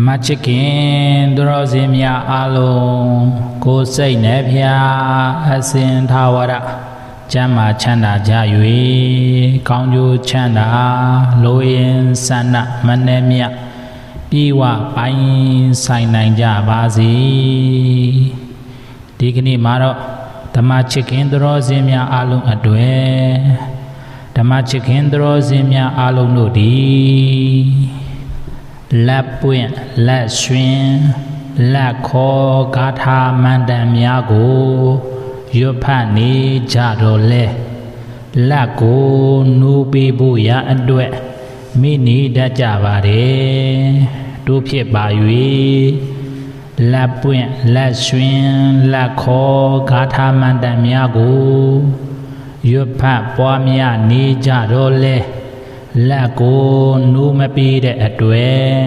မချစ်ခင်သူတော်စင်များအားလုံးကိုယ်စိတ်နှဖျားအစဉ်ထာဝရကျမ်းမာချမ်းသာကြ၍ကောင်းကျိုးချမ်းသာလိုရင်ဆန္ဒမနှဲမြတ်ပြေဝပိုင်းဆိုင်နိုင်ကြပါစေဒီကနေ့မှာတော့ဓမ္မချစ်ခင်သူတော်စင်များအားလုံးအတွေ့ဓမ္မချစ်ခင်သူတော်စင်များအားလုံးတို့သည်လက်ပွင့်လက်ရွှင်လက်ခေါ်ဂါထာမန္တန်များကိုရွတ်ဖတ်နေကြတော့လဲလက်ကိုနူးပေးဖို့ရအတွက်မိနေတတ်ကြပါတယ်တို့ဖြစ်ပါ၍လက်ပွင့်လက်ရွှင်လက်ခေါ်ဂါထာမန္တန်များကိုရွတ်ဖတ်ပွားများနေကြတော့လဲလက်ကိုနူးမပေးတဲ့အတွက်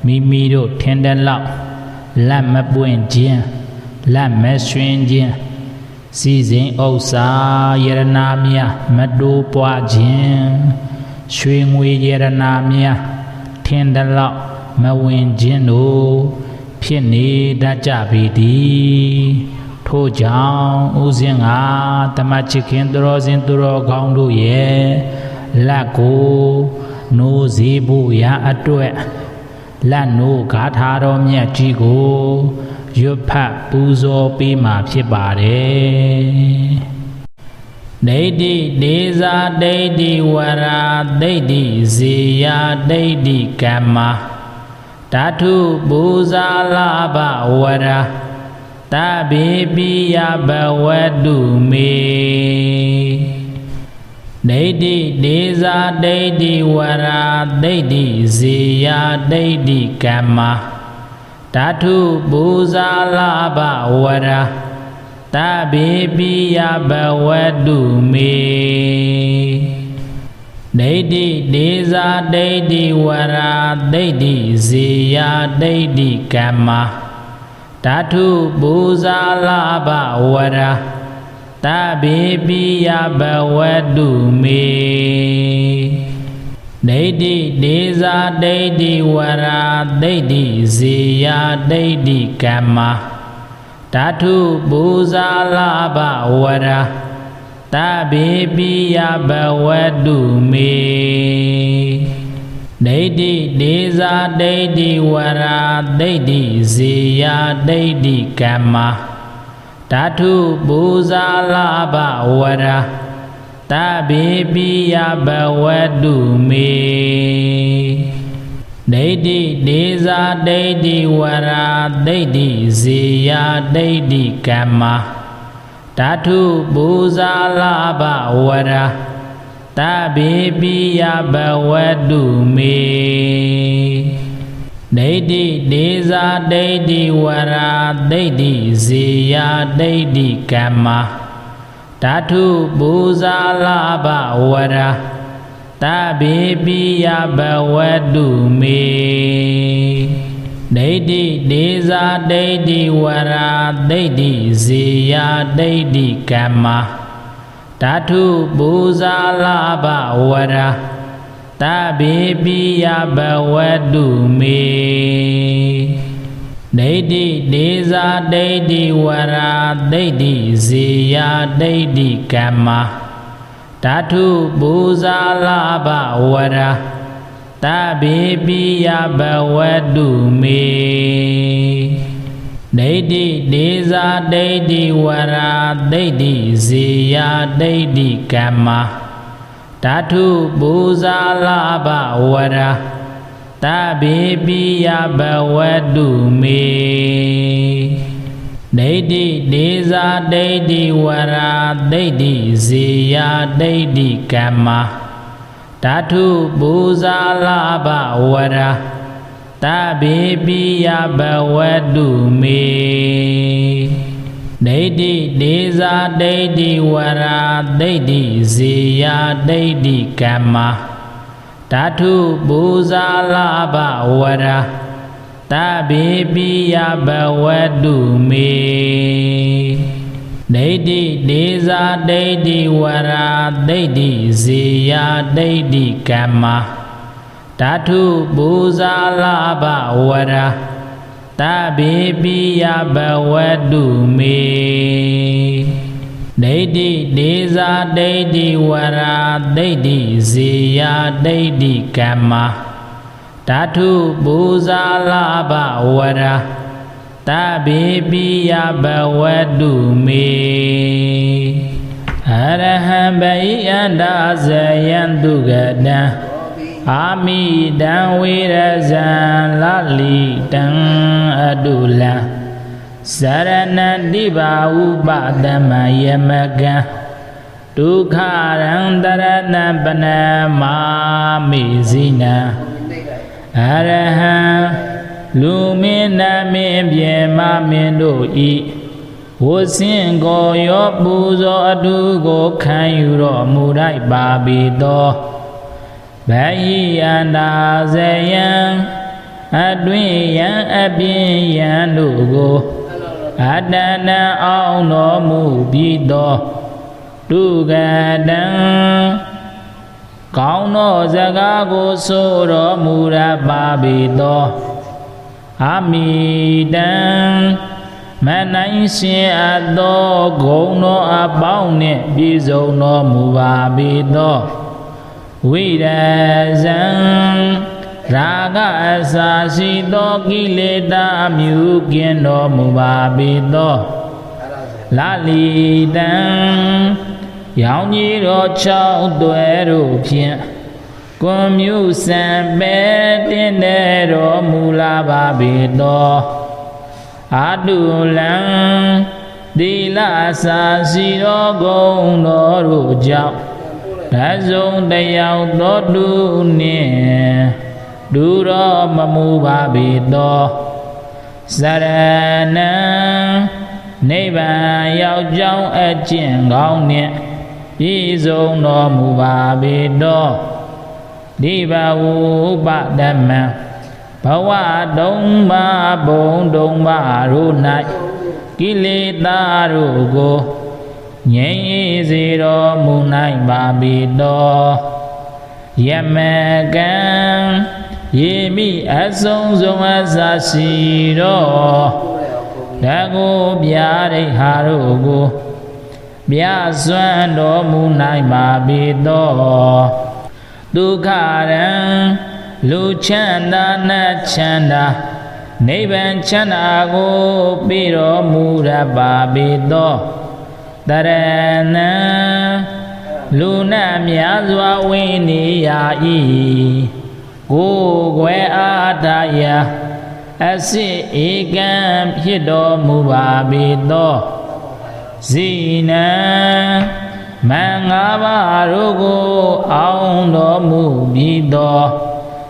မိမိတို့ထင်တဲ့လောက်လက်မပွင့်ခြင်းလက်မရွှင်ခြင်းစီစဉ်ဥစ္စာယရနာများမတိုးပွားခြင်းရွှေငွေယရနာများထင်တဲ့လောက်မဝင်ခြင်းတို့ဖြစ်နေတတ်ကြပေသည်ထို့ကြောင့်ဦးဇင်းကဓမ္မချစ်ခင်သူတော်စင်သူတော်ကောင်းတို့ရဲ့လက်ကိုနိုးစေဖို့ရအတွက်လက်နိုးဂါထာတော်မြတ်ကြီးကိုရွတ်ဖတ်ပူဇော်ပေးမှာဖြစ်ပါတယ်ဒိဋ္ဌိဒေဇာဒိဋ္ဌိဝရာဒိဋ္ဌိဇေယဒိဋ္ဌိကမ္မဓာတုပူဇာလာဘဝရာတဗေပိယဘဝတုမေဒိဋ္ဌိဒေဇာဒိဋ္ဌိဝရာဒိဋ္ဌိဇေယဒိဋ္ဌိကမ္မဓာတုပူဇာလာဘဝရာတဗေပိယဘဝတုမေဒိဋ္ဌိဒေဇာဒိဋ္ဌိဝရာဒိဋ္ဌိဇေယဒိဋ္ဌိကမ္မဓာတုပူဇာလာဘဝရာတဗေပိယဘဝတုမေဒိဋ္ဌိဒေဇာဒိဋ္ဌိဝရာဒိဋ္ဌိဇေယဒိဋ္ဌိကမ္မဓာတုပူဇာလာဘဝရာတဗေပိယဘဝတုမေဒိဋ္ဌိဒေဇာဒိဋ္ဌိဝရာဒိဋ္ဌိဇေယဒိဋ္ဌိကမ္မဓာတုပူဇာလာဘဝရာတဗေပိယဘဝတုမေဒိဋ္ဌိဒေဇာဒိဋ္ဌိဝရာဒိဋ္ဌိဇေယဒိဋ္ဌိကမ္မဓာတုပူဇာလာဘဝရာတဗေပိယဘဝတုမေဒိဋ္ဌိဒေဇာဒိဋ္ဌိဝရာဒိဋ္ဌိဇေယဒိဋ္ဌိကမ္မဓာတုပူဇာလာဘဝရာတဗေပိယဘဝတုမေဒိဋ္ဌိဒေဇာဒိဋ္ဌိဝရာဒိဋ္ဌိဇေယဒိဋ္ဌိကမ္မဓာတုပူဇာလာဘဝရာတဗေပိယဘဝတုမေဒိဋ္ဌိဒေဇာဒိဋ္ဌိဝရာဒိဋ္ဌိဇေယဒိဋ္ဌိကမ္မဓာတုပူဇာလာဘဝရာတဗေပိယဘဝတုမေဒိဋ္ဌိဒေဇာဒိဋ္ဌိဝရာဒိဋ္ဌိဇေယဒိဋ္ဌိကမ္မဓာတုပူဇာလာဘဝရာတဗေပိယဘဝတုမေဒိဋ္ဌိဒေဇာဒိဋ္ဌိဝရာဒိဋ္ဌိဇေယဒိဋ္ဌိကမ္မဓာတုပူဇာလာဘဝရာတဗေပိယဘဝတုမေဒိဋ္ဌိဒေဇာဒိဋ္ဌိဝရာဒိဋ္ဌိဇေယဒိဋ္ဌိကမ္မဓာတုပူဇာလာဘဝရာတဗေပိယဘဝတုမေဒိဋ္ဌိဒေဇာဒိဋ္ဌိဝရာဒိဋ္ဌိဇေယဒိဋ္ဌိကမ္မဓ Datu Buzala Bawara Tabi Biya Bawadu Me Deidi Deza Deidi Wara Deidi Ziya Deidi Kama Datu Buzala Bawara Tabi Biya Bawadu Me Araham Bayanda Zayandugadna Ami Dan Wirazan Lali Dan Adula Sarana Diba Ubadama Yamaga Dukharang Darana Banama Mizina Araham Lumina Mibyema Mindo I Wosingo Yobuzo Adugo Kanyuro Murai Babido Bayanda Zayan Adwiyan Abiyan Lugo Adana Auno Mubido Dugadan Kauno Zagago Soro Murababido Amidan Manaishi Ado Gono Abaune Bizono Mubabido Wirazan Raga Asasido Gileda Mugendo Mubabido Lalidan Yauniro Chao Duero Pien Comyu Sambe Tenero Mulababido Adulan Dila Sasiro Gono Rujao Dazong Dayao Dodu Ne Duro Mamubabido Sarana Neba Yao Jao Ajin Gao Ne Izong No Mubabido Diba Ubadama Bawa Dong Ba Bong Dong Ba Runai Kilita Rugo Nye Zero Munai Babido Yamagan Yemi Azong Zong Azashiro Dago Biare Harugo Biaswando Munai Babido Dukharan Luchanda Nachanda Neban Chanda Go Piro Mura Babido Darana Luna Miazwa Wini Yai Go Gwe Adaya Asi Igam Hido Mubabido Zina Mangaba Rugo Auno Mubido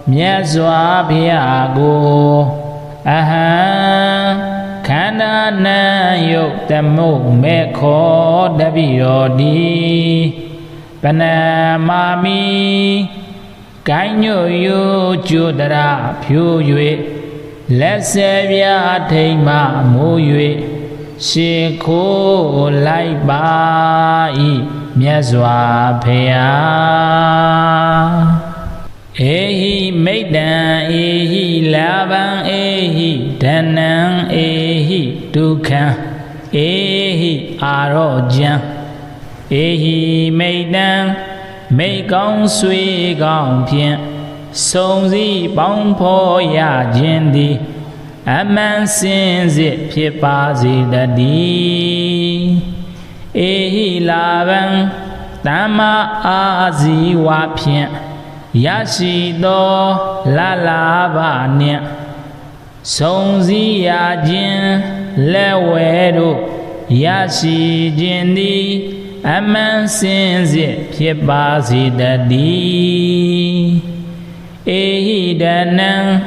Miazwa Biago Aha Kanda Na Yok Tamu Meko Dabiyodi Panamami Kanyo Yu Judara Pyu Yue Lesevia Teima Mu Yue Shiko Lai Bai Miazwa Pea Ehi Maidan Ehi Laban Ehi Danan Ehi Dukhan Ehi Arojan Ehi Maidan Mei Gong Sui Gong Pian Song Zi Bong Po Ya Jin Di Aman Sin Zi Pit Ba Zi Da Di Ehi Laban Dama A Zi Wa Pian Yashido La La Ba Nian Song Zi Ya Jin Le Wedo Yashi Jin Di Aman Sin Zi Pit Ba Zi Da Di Ehi Danan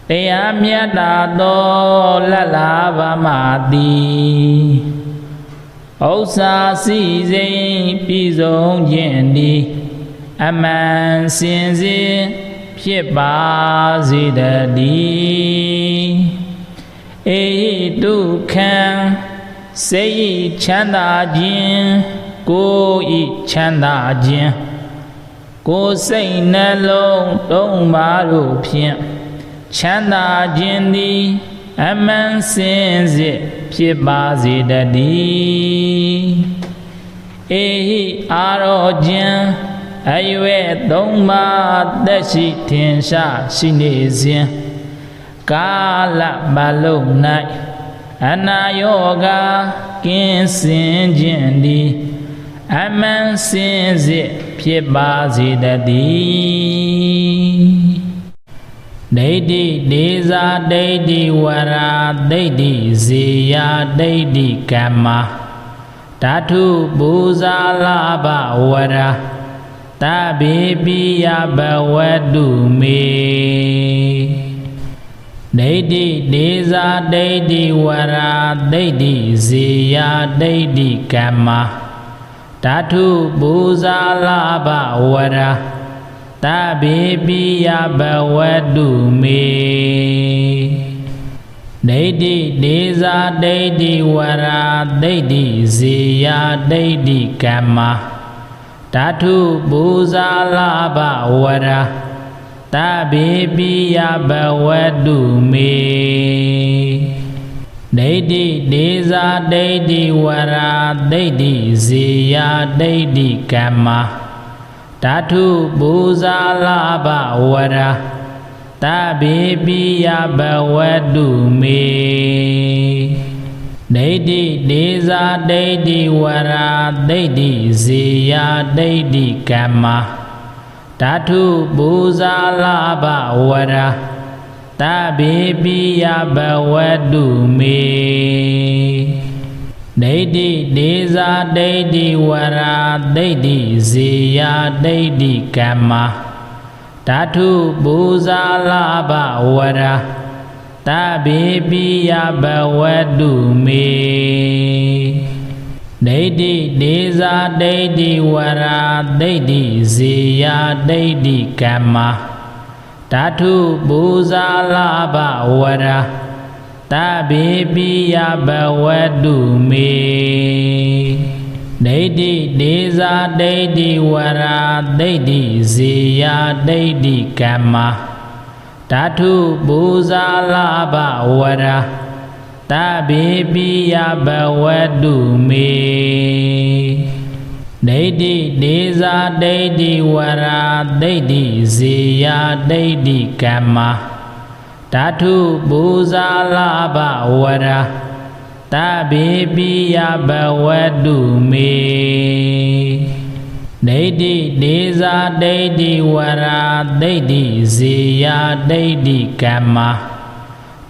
Eya Myata Do La La Ba Ma Di Osa Si Zin Pi Zong Jin Di Aman Sin Zi Pit Ba Zi Da Di Ehi Dukhan Sei Chanda Jin Ko I Chanda Jin ကိုယ်စိတ်နှလုံးသုံးပါးတို့ဖြင့်ချမ်းသာခြင်းသည်အမှန်စင်စစ်ဖြစ်ပါစေတည်းအေဟိအာရောခြင်းအရွယ်သုံးပါးသက်ရှိထင်ရှားရှိနေစဉ်ကာလပတ်လုံး၌အနာယောဂကင်းစင်ခြင်းသည်အမှန်စင်စစ်ဖြစ်ပါစေတည်းဒိဋ္ဌိဒေဇာဒိဋ္ဌိဝရာဒိဋ္ဌိဇေယဒိဋ္ဌိကမ္မဓာတုပူဇာလာဘဝရာတဗေပိယဘဝတုမေဒိဋ္ဌိဒေဇာဒိဋ္ဌိဝရာဒိဋ္ဌိဇေယဒိဋ္ဌိကမ္မဓာတုပူဇာလာဘဝရာတဗေပိယဘဝတုမေဒိဋ္ဌိဒေဇာဒိဋ္ဌိဝရာဒိဋ္ဌိဇေယဒိဋ္ဌိကမ္မဓာတုပူဇာလာဘဝရာတဗေပိယဘဝတုမေဒိဋ္ဌိဒေဇာဒိဋ္ဌိဝရာဒိဋ္ဌိဇေယဒိဋ္ဌိကမ္မဓာတုပူဇာလာဘဝရာတဗေပိယဘဝတုမေဒိဋ္ဌိဒေဇာဒိဋ္ဌိဝရာဒိဋ္ဌိဇေယဒိဋ္ဌိကမ္မဓာတုပူဇာလာဘဝရာတဗေပိယဘဝတုမေဒိဋ္ဌိဒေဇာဒိဋ္ဌိဝရာဒိဋ္ဌိဇေယဒိဋ္ဌိကမ္မဓာတုပူဇာလာဘဝရာတဗေပိယဘဝတုမေဒိဋ္ဌိဒေဇာဒိဋ္ဌိဝရာဒိဋ္ဌိဇေယဒိဋ္ဌိကမ္မဓာတုပူဇာလာဘဝရာတဗေပိယဘဝတုမေဒိဋ္ဌိဒေဇာဒိဋ္ဌိဝရာဒိဋ္ဌိဇေယဒိဋ္ဌိကမ္မဓာတုပူဇာလာဘဝရာတဗေပိယဘဝတုမေဒိဋ္ဌိဒေဇာဒိဋ္ဌိဝရာဒိဋ္ဌိဇေယဒိဋ္ဌိကမ္မဓာတုပူဇာလာဘဝရာတဗေပိယဘဝတုမေဒိဋ္ဌိဒေဇာဒိဋ္ဌိဝရာဒိဋ္ဌိဇေယဒိဋ္ဌိကမ္မ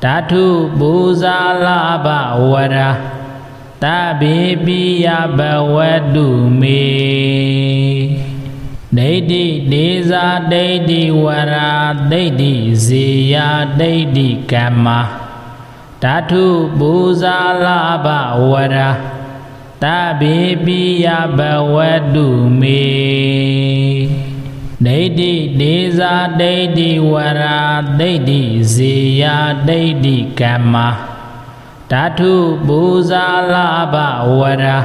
ဓာတုပူဇာလာဘဝရာတဗေပိယဘဝတုမေဒိဋ္ဌိဒေဇာဒိဋ္ဌိဝရာဒိဋ္ဌိဇေယဒိဋ္ဌိကမ္မဓာတုပူဇာလာဘဝရာတဗေပိယဘဝတုမေဒိဋ္ဌိဒေဇာဒိဋ္ဌိဝရာဒိဋ္ဌိဇေယဒိဋ္ဌိကမ္မဓာတုပူဇာလာဘဝရာ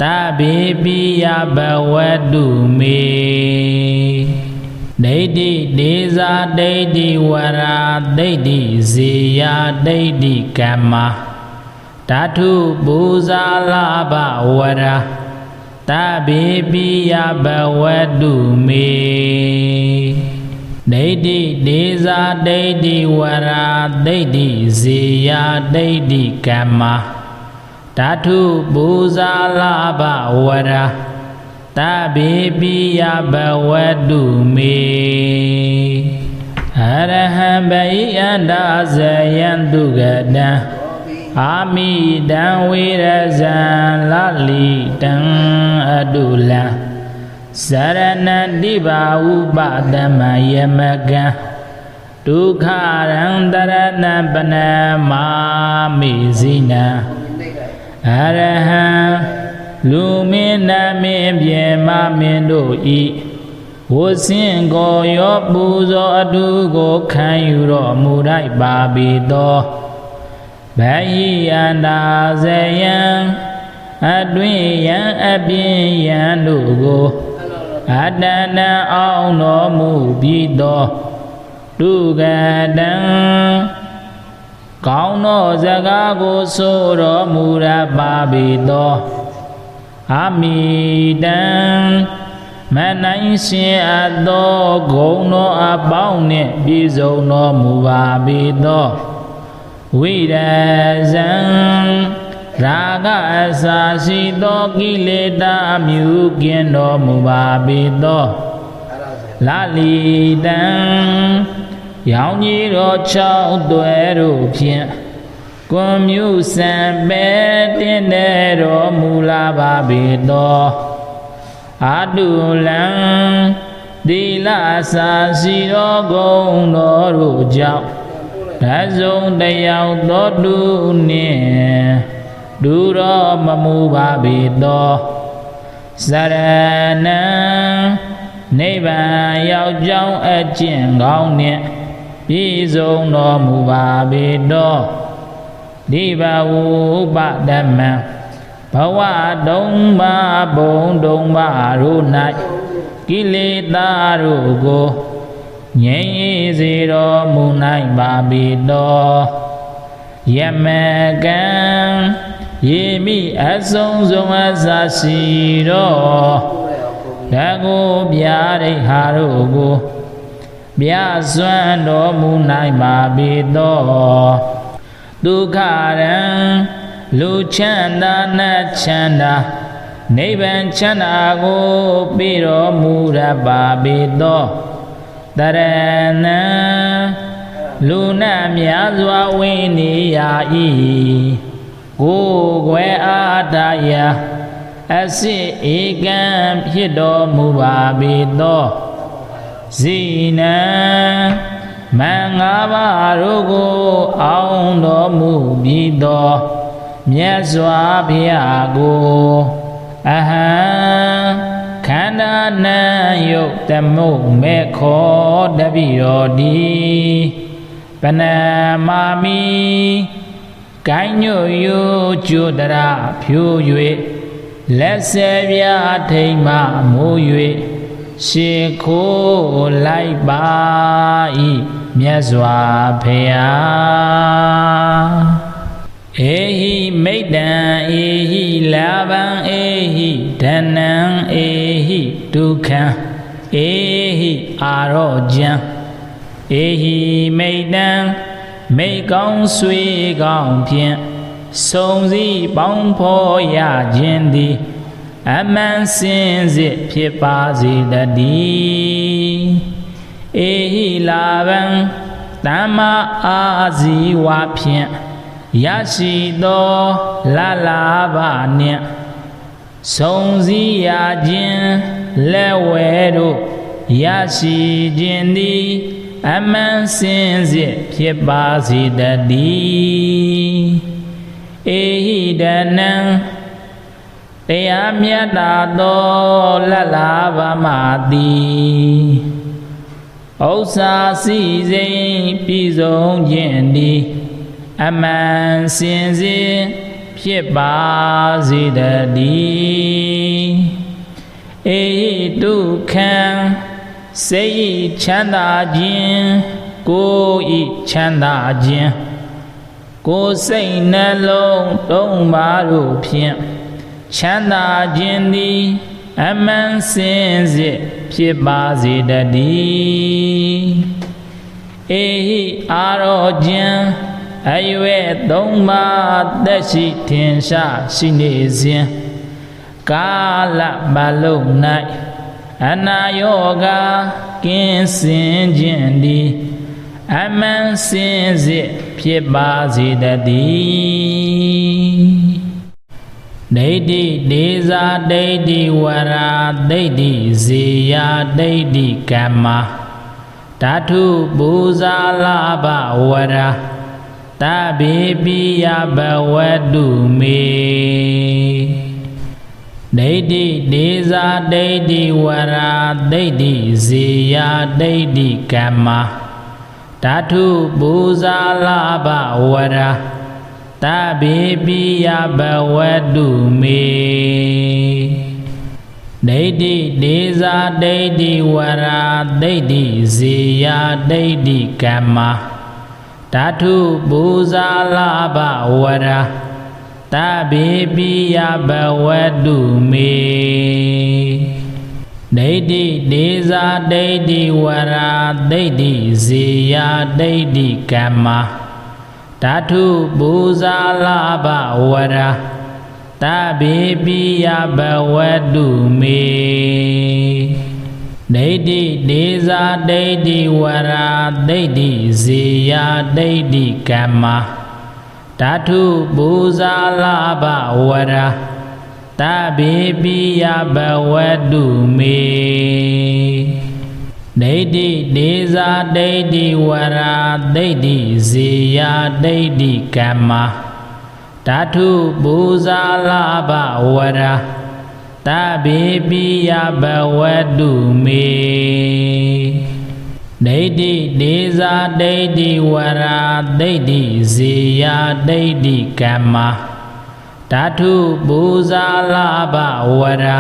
တဗေပိယဘဝတုမေဒိဋ္ဌိဒေဇာဒိဋ္ဌိဝရာဒိဋ္ဌိဇေယဒိဋ္ဌိကမ္မဓာတုပူဇာလာဘဝရာတဗေပိယဘဝတုမေဒိဋ္ဌိဒေဇာဒိဋ္ဌိဝရာဒိဋ္ဌိဇေယဒိဋ္ဌိကမ္မဓာတုပူဇာလာဘဝရာတဗေပိယဘဝတုမေအရဟံဘိယန္တာဇယံတုဂတံအာမိတံဝေရဇံလလိတံအတုလံစရဏတိဘာဥပတမယမကံဒုက္ခရံတရဏပနမာမိဇိနံအရဟံလူမင်းနမင်းပြေမမင်းတို့ဤဝဆင်းကိုရောပူဇော်အတုကိုခံယူတော်မူလိုက်ပါပေသောဗဟိယန္တာဇယံအတွင်ယံအပြင်ယံတို့ကို အတန္တံအောင်တော်မူပြီးသောတုကတံကောင်းသောစကားကိုဆိုတော်မူရပါပေသောအမိတံမနိုင်ရှင်အပ်သောဂုဏ်တော်အပေါင်းနှင့်ပြည့်စုံတော်မူပါပေသောဝိရဇံရာဂအစာရှိသောကိလေသာအမျိုးကင်းတော်မူပါပေသောလလီတံရောင်ကြီးတော်၆သွဲတို့ဖြင့်ကွန်မြူစံပဲတင်တဲ့တော်မူလာပါပေသောအတုလံသီလစာရှိသောဂုဏ်တော်တို့ကြောင့်တဆုံတယောက်သောသူနှင့်ဒုရောမမူပါပေသောစရဏံနိဗ္ဗာန်ရောက်ကြောင်းအကျင့်ကောင်းနှင့်ပြည့်စုံတော်မူပါပေသောဒီဘဝဥပဒမံဘဝတုံးပါဘုံတုံးပါတို့၌ကိလေသာတို့ကိုငြိမ်းစေတော်မူနိုင်ပါပေသောယမကံယေမိအဆုံးစုံအစာရှိတော်ဓာကိုဗျာဒိဋ္ဌာတို့ကိုပြစွမ်းတော်မူနိုင်ပါပေသောဒုက္ခရံလူချမ်းသာနတ်ချမ်းသာနိဗ္ဗာန်ချမ်းသာကိုပေးတော်မူရပါပေသောတရဏံလူနာများစွာဝိနေရ၏ကိုယ်ွယ်အားတရာအစစ်ဧကံဖြစ်တော်မူပါပေသောဇိနံမင်္ဂပါတို့ကိုအောင်တော်မူပြီးသောမြတ်စွာဘုရားကိုအဟံခန္ဓာနံယုတ်တမုတ်မေခောတပိရောတိပနမာမိကိုင်းညွယုကျွတရဖြိုး၍လက်ဆယ်ပြားထိမ်မှမိုး၍ရှေခိုးလိုက်ပါ၏မြတ်စွာဘုရားဧဟိမိတ္တံဧဟိလာဘံဧဟိဓနံဧဟိဒုက္ခံဧဟိအာရောကျံဧဟိမိတ္တံမိကောင်းဆွေကောင်းဖြင့်စုံစည်းပေါင်းဖော်ရခြင်းသည်အမှန်စင်စစ်ဖြစ်ပါစေတည်းဧဟိလာဘံတမ္မာအာဇီဝဖြင့်ရရှိသောလလာဘနှင့်စုံစည်းရခြင်းလက်ဝဲတို့ရရှိခြင်းသည်အမှန်စင်စစ်ဖြစ်ပါစေတည်းဧဟိဒနံတရားမြတ်တာသောလလာဘမသည်ဥစ္စာစီစိမ်ပြည်စုံခြင်းသည်အမှန်စင်စစ်ဖြစ်ပါစေတည်းဧဟိဒုက္ခံစိတ်ချမ်းသာခြင်းကိုယ်ဤချမ်းသာခြင်းကိုယ်စိတ်နှလုံးသုံးပါးတို့ဖြင့်ချမ်းသာခြင်းသည်အမှန်စင်စစ်ဖြစ်ပါစေတည်းဧဟိအာရောကျံအရွယ်သုံးပါးသက်ရှိထင်ရှားရှိနေစဉ်ကာလပတ်လုံး၌အနာယောဂကင်းစင်ခြင်းသည်အမှန်စင်စစ်ဖြစ်ပါစေတည်းဒိဋ္ဌိဒေဇာဒိဋ္ဌိဝရာဒိဋ္ဌိဇေယဒိဋ္ဌိကမ္မဓာတုပူဇာလဘဝရာတဗေပိယဘဝတုမေဒိဋ္ဌိဒေဇာဒိဋ္ဌိဝရာဒိဋ္ဌိဇေယဒိဋ္ဌိကမ္မဓာတုပူဇာလဘဝရာတဗေပိယဘဝတုမေ ဒိဋ္ဌိဒေဇာဒိဋ္ဌိဝရာဒိဋ္ဌိဇေယဒိဋ္ဌိကမ္မဓာတုပူဇာလာဘဝရာတဗေပိယဘဝတုမေဒိဋ္ဌိဒေဇာဒိဋ္ဌိဝရာဒိဋ္ဌိဇေယဒိဋ္ဌိကမ္မဓာတုပူဇာလာဘဝရာတဗေပိယဘဝတုမေဒိဋ္ဌိဒေဇာဒိဋ္ဌိဝရာဒိဋ္ဌိဇေယဒိဋ္ဌိကမ္မဓာတုပူဇာလာဘဝရာတဗေပိယဘဝတုမေဒိဋ္ဌိဒေဇာဒိဋ္ဌိဝရာဒိဋ္ဌိဇေယဒိဋ္ဌိကမ္မဓာတုပူဇာလာဘဝရာတဗေပိယဘဝတုမေဒိဋ္ဌိဒေဇာဒိဋ္ဌိဝရာဒိဋ္ဌိဇေယဒိဋ္ဌိကမ္မဓာတုပူဇာလာဘဝရာ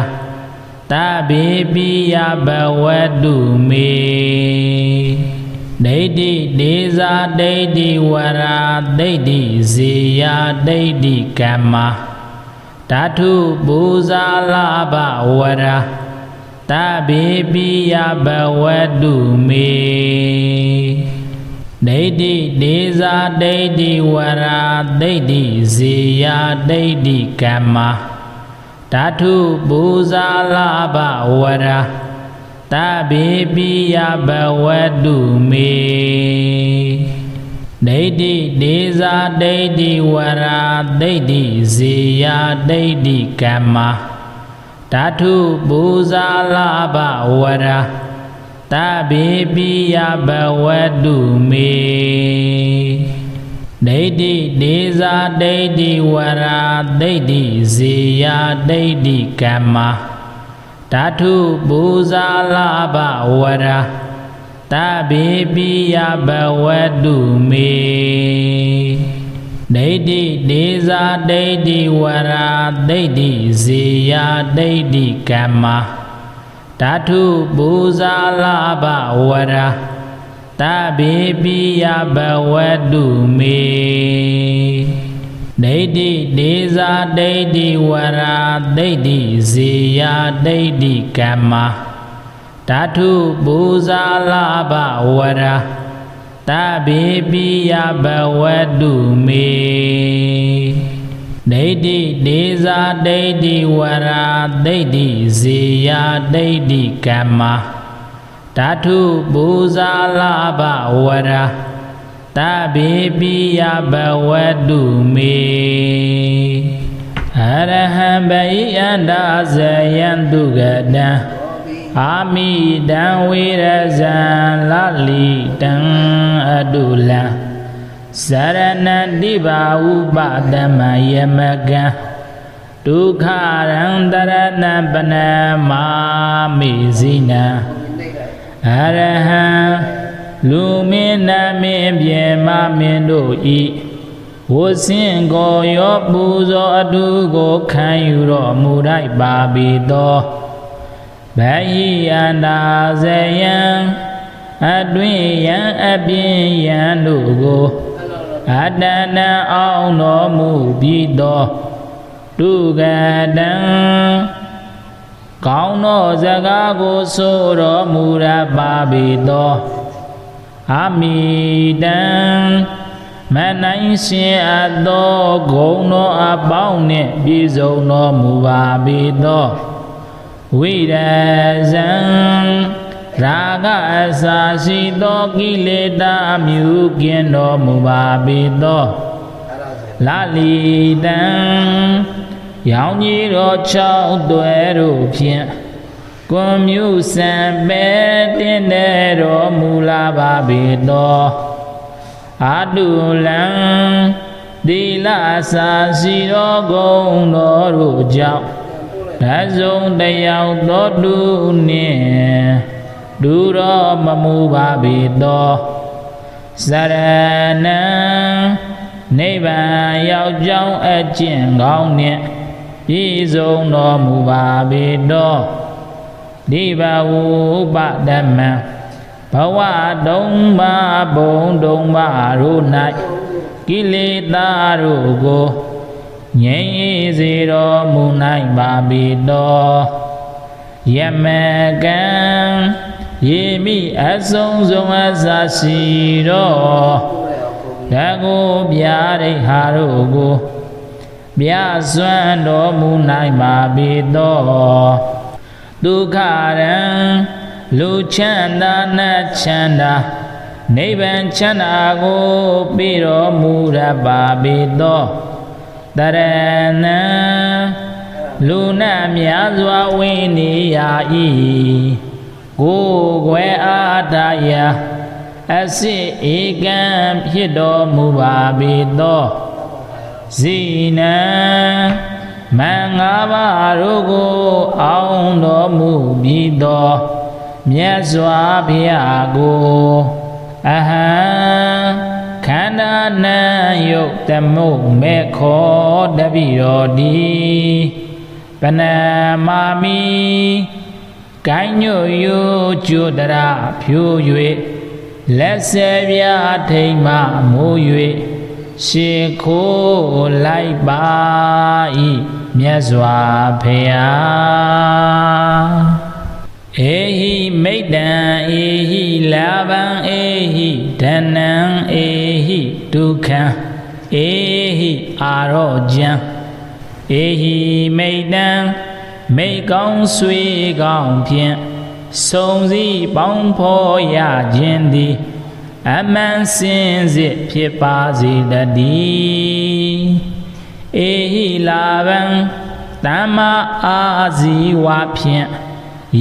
တဗေပိယဘဝတုမေဒိဋ္ဌိဒေဇာဒိဋ္ဌိဝရာဒိဋ္ဌိဇေယဒိဋ္ဌိကမ္မဓာတုပူဇာလာဘဝရာတဗေပိယဘဝတုမေဒိဋ္ဌိဒေဇာဒိဋ္ဌိဝရာဒိဋ္ဌိဇေယဒိဋ္ဌိကမ္မဓာတုပူဇာလာဘဝရာတဗေပိယဘဝတုမေဒိဋ္ဌိဒေဇာဒိဋ္ဌိဝရာဒိဋ္ဌိဇေယဒိဋ္ဌိကမ္မဓာတုပူဇာလာဘဝရာတဗေပိယဘဝတုမေဒိဋ္ဌိဒေဇာဒိဋ္ဌိဝရာဒိဋ္ဌိဇေယဒိဋ္ဌိကမ္မဓာတုပူဇာလာဘဝရာတဗေပိယဘဝတုမေဒိဋ္ဌိဒေဇာဒိဋ္ဌိဝရာဒိဋ္ဌိဇေယဒိဋ္ဌိကမ္မဓာတုပူဇာလာဘဝရာတဗေပိယဘဝတုမေဒိဋ္ဌိဒေဇာဒိဋ္ဌိဝရာဒိဋ္ဌိဇေယဒိဋ္ဌိကမ္မဓာတုပူဇာလာဘဝရာတဗေပိယဘဝတုမေဒိဋ္ဌိဒေဇာဒိဋ္ဌိဝရာဒိဋ္ဌိဇေယဒိဋ္ဌိကမ္မဓာတုပူဇာလာဘဝရာတဗေပိယဘဝတုမေအရဟံဗိယန္တာဇယံတုဂတံအာမိတံဝေရဇံလလိတံအတုလံစရဏတိဘာဥပတမယမကံဒုက္ခရံတရဏပနမာမိဇိနံအရဟံလူမင်းနမင်းပြေမမင်းတို့ဤဝဆင်းကိုရောပူဇော်အတုကိုခံယူတော်မူလိုက်ပါပြီသောဗဟိယန္တာဇယံအတွင်ယံအပြင်ယံတို့ကိုအတဏံအောင်တော်မူပြီးသောတုဂတံကောင်းသောစကားကိုဆိုတော်မူရပါပြီသောအမိတံမနိုင်ရှင်အပ်သောဂုဏ်တော်အပေါင်းနှင့်ပြည့်စုံတော်မူပါပြီသောဝိရဇံရာဂအစာရှိသောကိလေသာအမျိုးကင်းတော်မူပါပြီသောလလိတံရောင်ကြီးတော်၆သွဲတို့ဖြင့်ကွန်မြူစံပဲတင်တဲ့တော်မူလာပါပြီသောအတုလံသီလအစာရှိသောဂုဏ်တော်တို့ကြောင့်ဓဇုံတယောက်သောသူနှင့်ဒုရောမမူပါပြီသောစရဏံနိဗ္ဗာန်ရောက်ကြောင်းအကျင့်ကောင်းနှင့်ပြည့်စုံတော်မူပါပြီသော ဒီဘဝဥပဓမ္မဘဝတုံးပါဘုံတုံးပါတို့၌ကိလေသာတို့ကိုငြိမ်းအေးစေတော်မူနိုင်ပါပေတော်ယမကံယေမိအဆုံးစုံအစရှိတော်ဓကိုဗျာဒိဟာတို့ကိုမြတ်စွမ်းတော်မူနိုင်ပါပေတော်ဒုက္ခရံလူချမ်းသာနတ်ချမ်းသာနိဗ္ဗာန်ချမ်းသာကိုပြီးတော်မူရပါပေတော်တရဏံလူနာများစွာဝိနေရ၏ကိုယ်ွယ်အားတရာအစစ်ဧကံဖြစ်တော်မူပါပေတော်ဇိနံမင်္ဂပါတို့ကိုအောင်တော်မူပြီးတော်မြတ်စွာဘုရားကိုအဟံခန္ဓာနံယုတ်တမုတ်မေခောတပိတော်ဒီပနမာမိကိုင်းညွယုကျွတရဖြိုး၍လက်ဆယ်ပြားထိမ်မှမိုး၍ရှေခိုးလိုက်ပါ၏မြတ်စွာဘုရားဧဟိမိတ္တံဧဟိလာဘံဧဟိဓနံဧဟိဒုက္ခံဧဟိအာရောကျံဧဟိမိတ္တံမိကောင်းဆွေကောင်းဖြင့်စုံစည်းပေါင်းဖော်ရခြင်းသည်အမှန်စင်စစ်ဖြစ်ပါစေတည်းဧဟိလာဘံတမ္မာအာဇီဝဖြင့်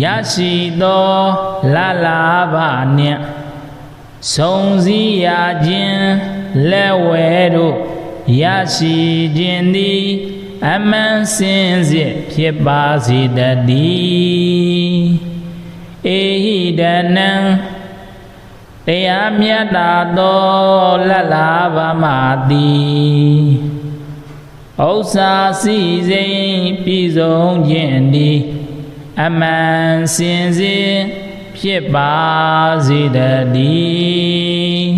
ရရှိသောလလာဘနှင့်စုံစည်းရခြင်းလက်ဝဲတို့ရရှိခြင်းသည်အမှန်စင်စစ်ဖြစ်ပါစေတည်းဧဟိဒနံတရားမြတ်တာသောလလာဘမသည်ဥစ္စာစီစိမ်ပြည်စုံခြင်းသည်အမှန်စင်စစ်ဖြစ်ပါစေတည်း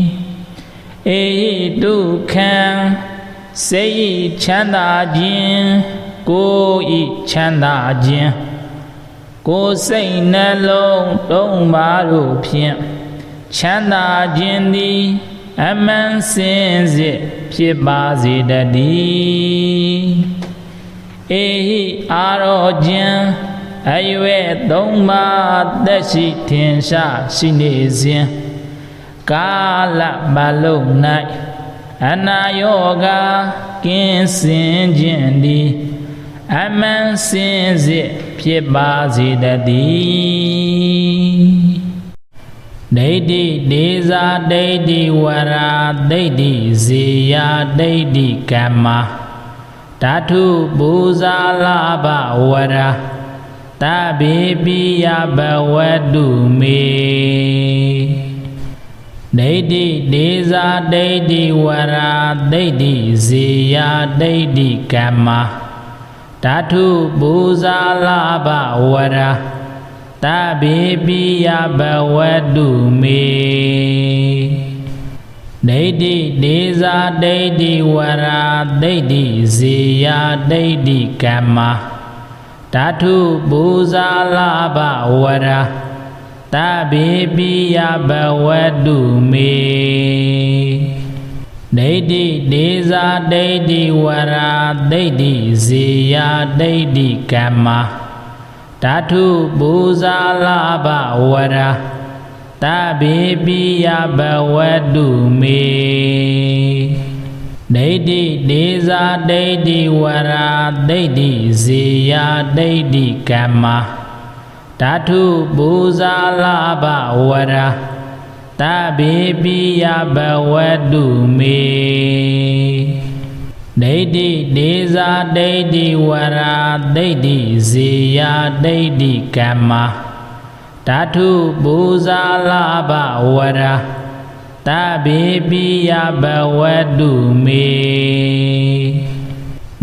ဧဟိဒုက္ခံစိတ်ချမ်းသာခြင်းကိုယ်ဤချမ်းသာခြင်းကိုယ်စိတ်နှလုံးတုံးပါတို့ဖြင့်ချမ်းသာခြင်းသည်အမှန်စင်စစ်ဖြစ်ပါစေတည်းဧဟိအာရောကျံအရွယ်သုံးပါးသက်ရှိထင်ရှားရှိနေစဉ်ကာလပတ်လုံး၌အနာယောဂကင်းစင်ခြင်းသည်အမှန်စင်စစ်ဖြစ်ပါစေတည်းဒိဋ္ဌိဒေဇာဒိဋ္ဌိဝရာဒိဋ္ဌိဇေယဒိဋ္ဌိကမ္မဓာတုပူဇာလဘဝရာတဗေပိယဘဝတုမေဒိဋ္ဌိဒေဇာဒိဋ္ဌိဝရာဒိဋ္ဌိဇေယဒိဋ္ဌိကမ္မဓာတုပူဇာလဘဝရာတဗေပိယဘဝတုမေဒိဋ္ဌိဒေဇာဒိဋ္ဌိဝရာဒိဋ္ဌိဇေယဒိဋ္ဌိကမ္မဓာတုပူဇာလဘဝရာတဗေပိယဘဝတုမေဒိဋ္ဌိဒေဇာဒိဋ္ဌိဝရာဒိဋ္ဌိဇေယဒိဋ္ဌိကမ္မဓာတုပူဇာလဘဝရာတဗေပိယဘဝတုမေဒိဋ္ဌိဒေဇာဒိဋ္ဌိဝရာဒိဋ္ဌိဇေယဒိဋ္ဌိကမ္မဓာတုပူဇာလဘဝရာတဗေပိယဘဝတုမေဒိဋ္ဌိဒေဇာဒိဋ္ဌိဝရာဒိဋ္ဌိဇေယဒိဋ္ဌိကမ္မဓာတုပူဇာလဘဝရာတဗေပိယဘဝတုမေ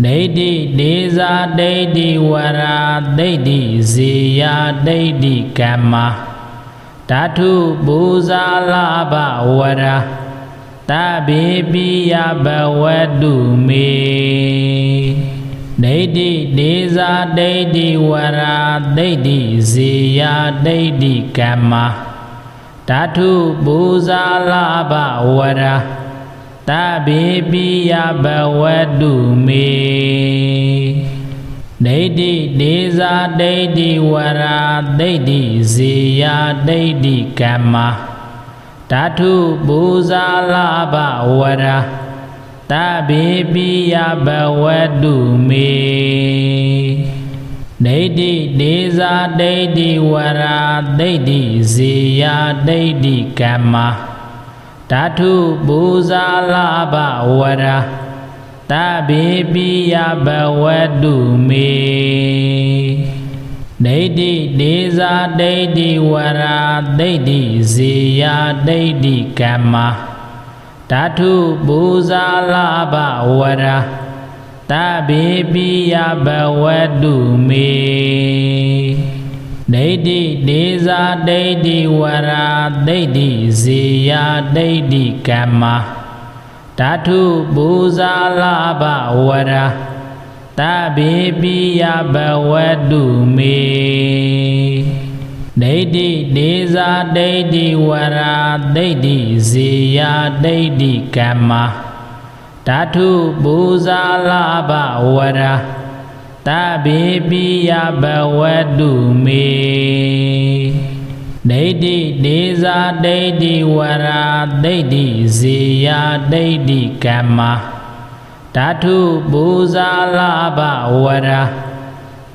ဒ ဒိဋ္ဌိဒေဇာဒိဋ္ဌိဝရာဒိဋ္ဌိဇေယဒိဋ္ဌိကမ္မဓာတုပူဇာလာဘဝရာတဗေပိယဘဝတုမေဒိဋ္ဌိဒေဇာဒိဋ္ဌိဝရာဒိဋ္ဌိဇေယဒိဋ္ဌိကမ္မဓာတုပူဇာလာဘဝရာတဗေပိယဘဝတုမေဒိဋ္ဌိဒေဇာဒိဋ္ဌိဝရာဒိဋ္ဌိဇေယဒိဋ္ဌိကမ္မဓာတုပူဇာလာဘဝရာတဗေပိယဘဝတုမေဒိဋ္ဌိဒေဇာဒိဋ္ဌိဝရာဒိဋ္ဌိဇေယဒိဋ္ဌိကမ္မဓာတုပူဇာလာဘဝရာတဗေပိယဘဝတုမေဒိဋ္ဌိဒေဇာဒိဋ္ဌိဝရာဒိဋ္ဌိဇေယဒိဋ္ဌိကမ္မဓာတုပူဇာလာဘဝရာတဗေပိယဘဝတုမေဒိဋ္ဌိဒေဇာဒိဋ္ဌိဝရာဒိဋ္ဌိဇေယဒိဋ္ဌိကမ္မဓာတုပူဇာလာဘဝရာတဗေပိယဘဝတုမေဒိဋ္ဌိဒေဇာဒိဋ္ဌိဝရာဒိဋ္ဌိဇေယဒိဋ္ဌိကမ္မဓာတုပူဇာလာဘဝရာတဗေပိယဘဝတုမေဒိဋ္ဌိဒေဇာဒိဋ္ဌိဝရာဒိဋ္ဌိဇေယဒိဋ္ဌိကမ္မဓာတုပူဇာလာဘဝရာ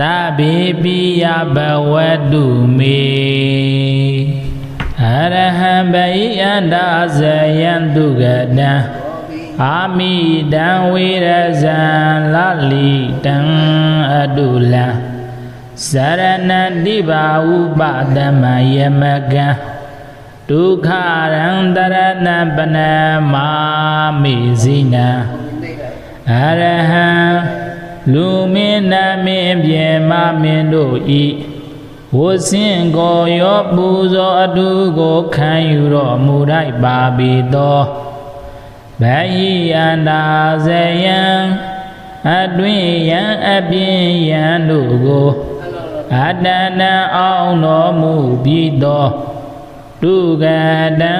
တဗေပိယဘဝတုမေအရဟံဘိယန္တာဇယံတုဂတံအာမိတံဝေရဇံလလိတံအတုလံစရဏတိဘာဥပဒမယမကံဒုက္ခရံတရဏပနမာမိဇိနံအရဟံလူမင်းနမင်းပြေမမင်းတို့ဤဝဆင်းကိုရောပူဇော်အတုကိုခံယူတော်မူလိုက်ပါပေသောဗဟိယန္တာဇယံအတွင်ယံအပြင်ယံတို့ကိုအတဏံအောင်တော်မူပြီးသောတုဂတံ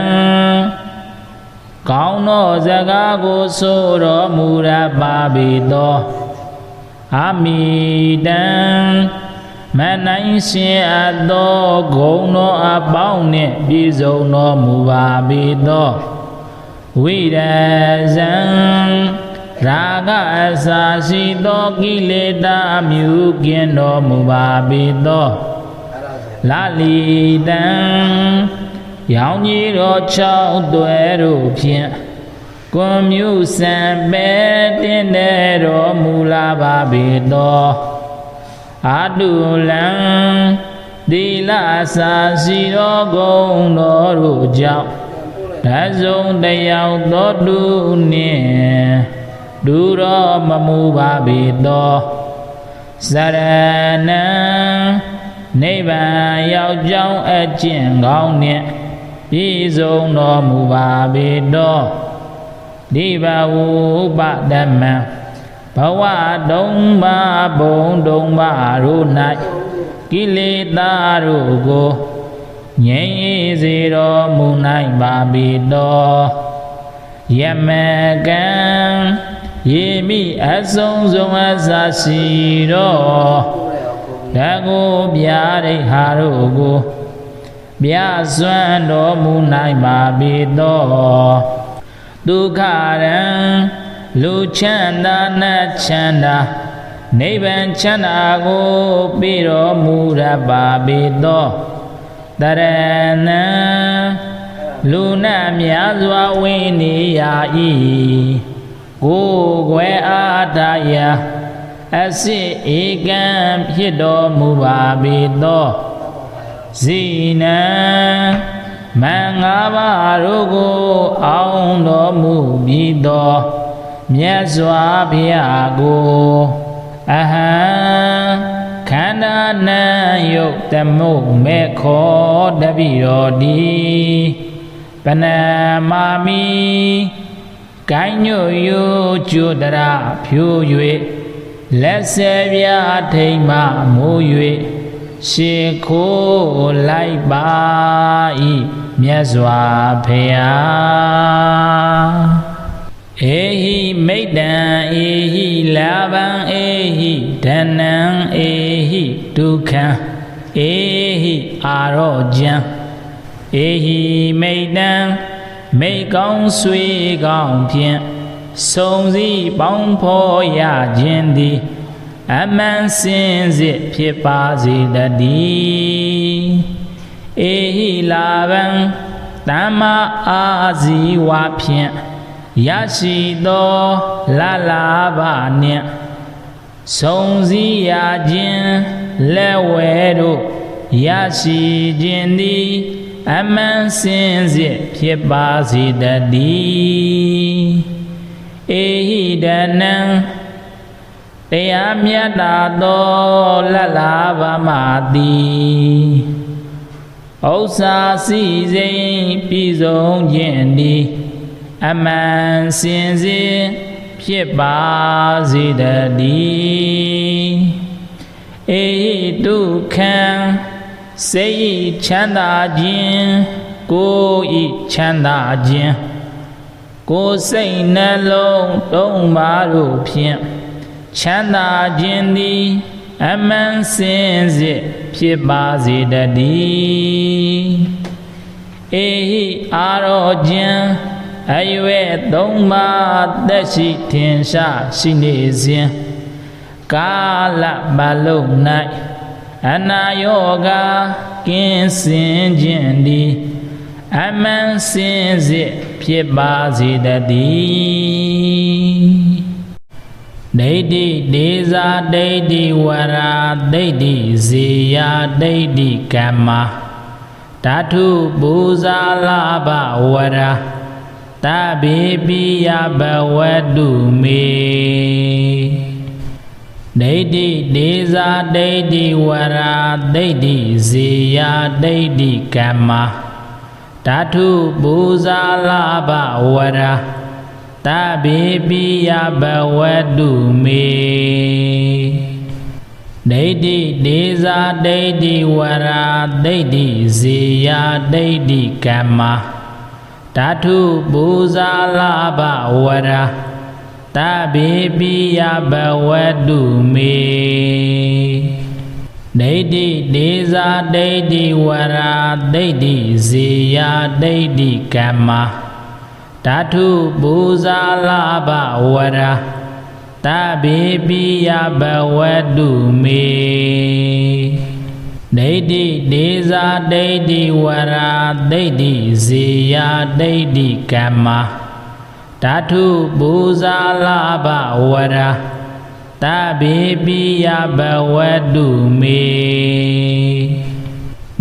ကောင်းသောစကားကိုဆိုတော်မူရပါပေသောအမိတံမနိုင်ရှင်အပ်သောဂုဏ်တော်အပေါင်းနှင့်ပြည့်စုံတော်မူပါပေသောဝိရဇံရာဂအစာရှိသောကိလေသာမျိုးကင်းတော်မူပါပေသောလလိတံရောင်ကြီးတော်၆သွဲတို့ဖြင့်ကွန်မြူစံပဲတင်းတဲ့တော်မူလာပါပေသောအတုလံသီလစာရှိသောဂုဏ်တော်တို့ကြောင့်ဓဇုံတယောက်သောသူနှင့်ဒုရောမမူပါပေသောစရဏံနိဗ္ဗာန်ရောက်ကြောင်းအကျင့်ကောင်းနှင့်ပြည့်စုံတော်မူပါပေသောဒီဘဝဥပဒမံဘဝတုံးပါဘုံတုံးပါတို့၌ကိလေသာတို့ကိုငြိမ်းစေတော်မူနိုင်ပါပေသောယမကံယေမိအဆုံးစုံအစရှိတော်ဓကိုဗျာဒိဟာတို့ကိုပြစွမ်းတော်မူနိုင်ပါပေသောဒုက္ခရံလူချမ်းသာနတ်ချမ်းသာနိဗ္ဗာန်ချမ်းသာကိုပြီးတော်မူရပါပေသောတရဏံလူနာများစွာဝိနေယဤကိုယ်ွယ်အားတရာအစစ်ဧကံဖြစ်တော်မူပါပေသောဇိနံမင်္ဂပါတို့ကိုအောင်တော်မူပြီးသော မြတ်စွာဘုရားကိုအဟံခန္ဓာနံယုတ်တမုမေခောတပိရောတိပနမာမိကိုင်းညွယုကျုတရဖြူ၍လက်ဆေပြထိမ့်မှမိုး၍ရှေခိုးလိုက်ပါ၏မြတ်စွာဘုရားဧဟိမိတ္တံဧဟိလာဘံဧဟိဓနံဧဟိဒုက္ခံဧဟိအာရောကျံဧဟိမိတ္တံမိကောင်းဆွေကောင်းဖြင့်စုံစည်းပေါင်းဖော်ရခြင်းသည်အမှန်စင်စစ်ဖြစ်ပါစေတည်းဧဟိလာဘံတမ္မာအာဇီဝဖြင့်ရရှိသောလလာဘနှင့်စုံစည်းရခြင်းလက်ဝဲတို့ရရှိခြင်းသည်အမှန်စင်စစ်ဖြစ်ပါစေတည်းဧဟိဒနံတရားမြတ်တာသောလလာဘမသည်ဥစ္စာစီစိမ်ပြည့်စုံခြင်းသည်အမှန်စင်စစ်ဖြစ်ပါစေတည်းဧဒုက္ခံစိတ်ချမ်းသာခြင်းကိုယ်ဤချမ်းသာခြင်းကိုယ်စိတ်နှလုံးသုံးပါးတို့ဖြင့်ချမ်းသာခြင်းသည်အမှန်စင်စစ်ဖြစ်ပါစေတည်းဧဟိအာရောကျံအရွယ်သုံးပါးသက်ရှိထင်ရှားရှိနေစဉ်ကာလပတ်လုံး၌အနာယောဂကင်းစင်ခြင်းသည်အမှန်စင်စစ်ဖြစ်ပါစေတည်းဒိဋ္ဌိဒေဇာဒိဋ္ဌိဝရာဒိဋ္ဌိဇေယဒိဋ္ဌိကမ္မဓာတုပူဇာလဘဝရာတဗေပိယဘဝတုမေဒိဋ္ဌိဒေဇာဒိဋ္ဌိဝရာဒိဋ္ဌိဇေယဒိဋ္ဌိကမ္မဓာတုပူဇာလဘဝရာတဗေပိယဘဝတုမေဒိဋ္ဌိဒေဇာဒိဋ္ဌိဝရာဒိဋ္ဌိဇေယဒိဋ္ဌိကမ္မဓာတုပူဇာလဘဝရာတဗေပိယဘဝတုမေဒိဋ္ဌိဒေဇာဒိဋ္ဌိဝရာဒိဋ္ဌိဇေယဒိဋ္ဌိကမ္မဓာတုပူဇာလဘဝရာတဗေပိယဘဝတုမေဒိဋ္ဌိဒေဇာဒိဋ္ဌိဝရာဒိဋ္ဌိဇေယဒိဋ္ဌိကမ္မဓာတုပူဇာလဘဝရာတဗေပိယဘဝတုမေ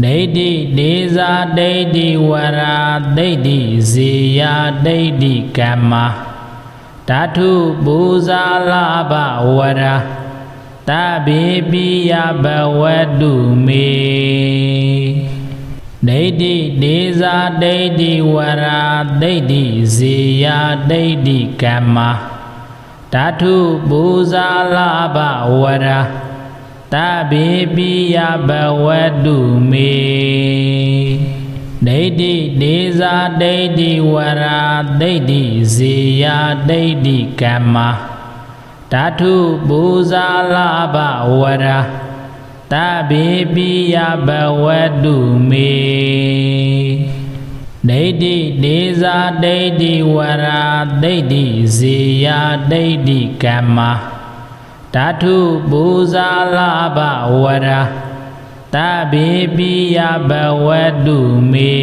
ဒိဋ္ဌိဒေဇာဒိဋ္ဌိဝရာဒိဋ္ဌိဇေယဒိဋ္ဌိကမ္မဓာတုပူဇာလဘဝရာတဗေပိယဘဝတုမေဒိဋ္ဌိဒေဇာဒိဋ္ဌိဝရာဒိဋ္ဌိဇေယဒိဋ္ဌိကမ္မဓာတုပူဇာလဘဝရာတဗေပိယဘဝတုမေဒိဋ္ဌိဒေဇာဒိဋ္ဌိဝရာဒိဋ္ဌိဇေယဒိဋ္ဌိကမ္မဓာတုပူဇာလဘဝရာတဗေပိယဘဝတုမေဒိဋ္ဌိဒေဇာဒိဋ္ဌိဝရာဒိဋ္ဌိဇေယဒိဋ္ဌိကမ္မဓာတုပူဇာလဘဝရာတဗေပိယဘဝတုမေ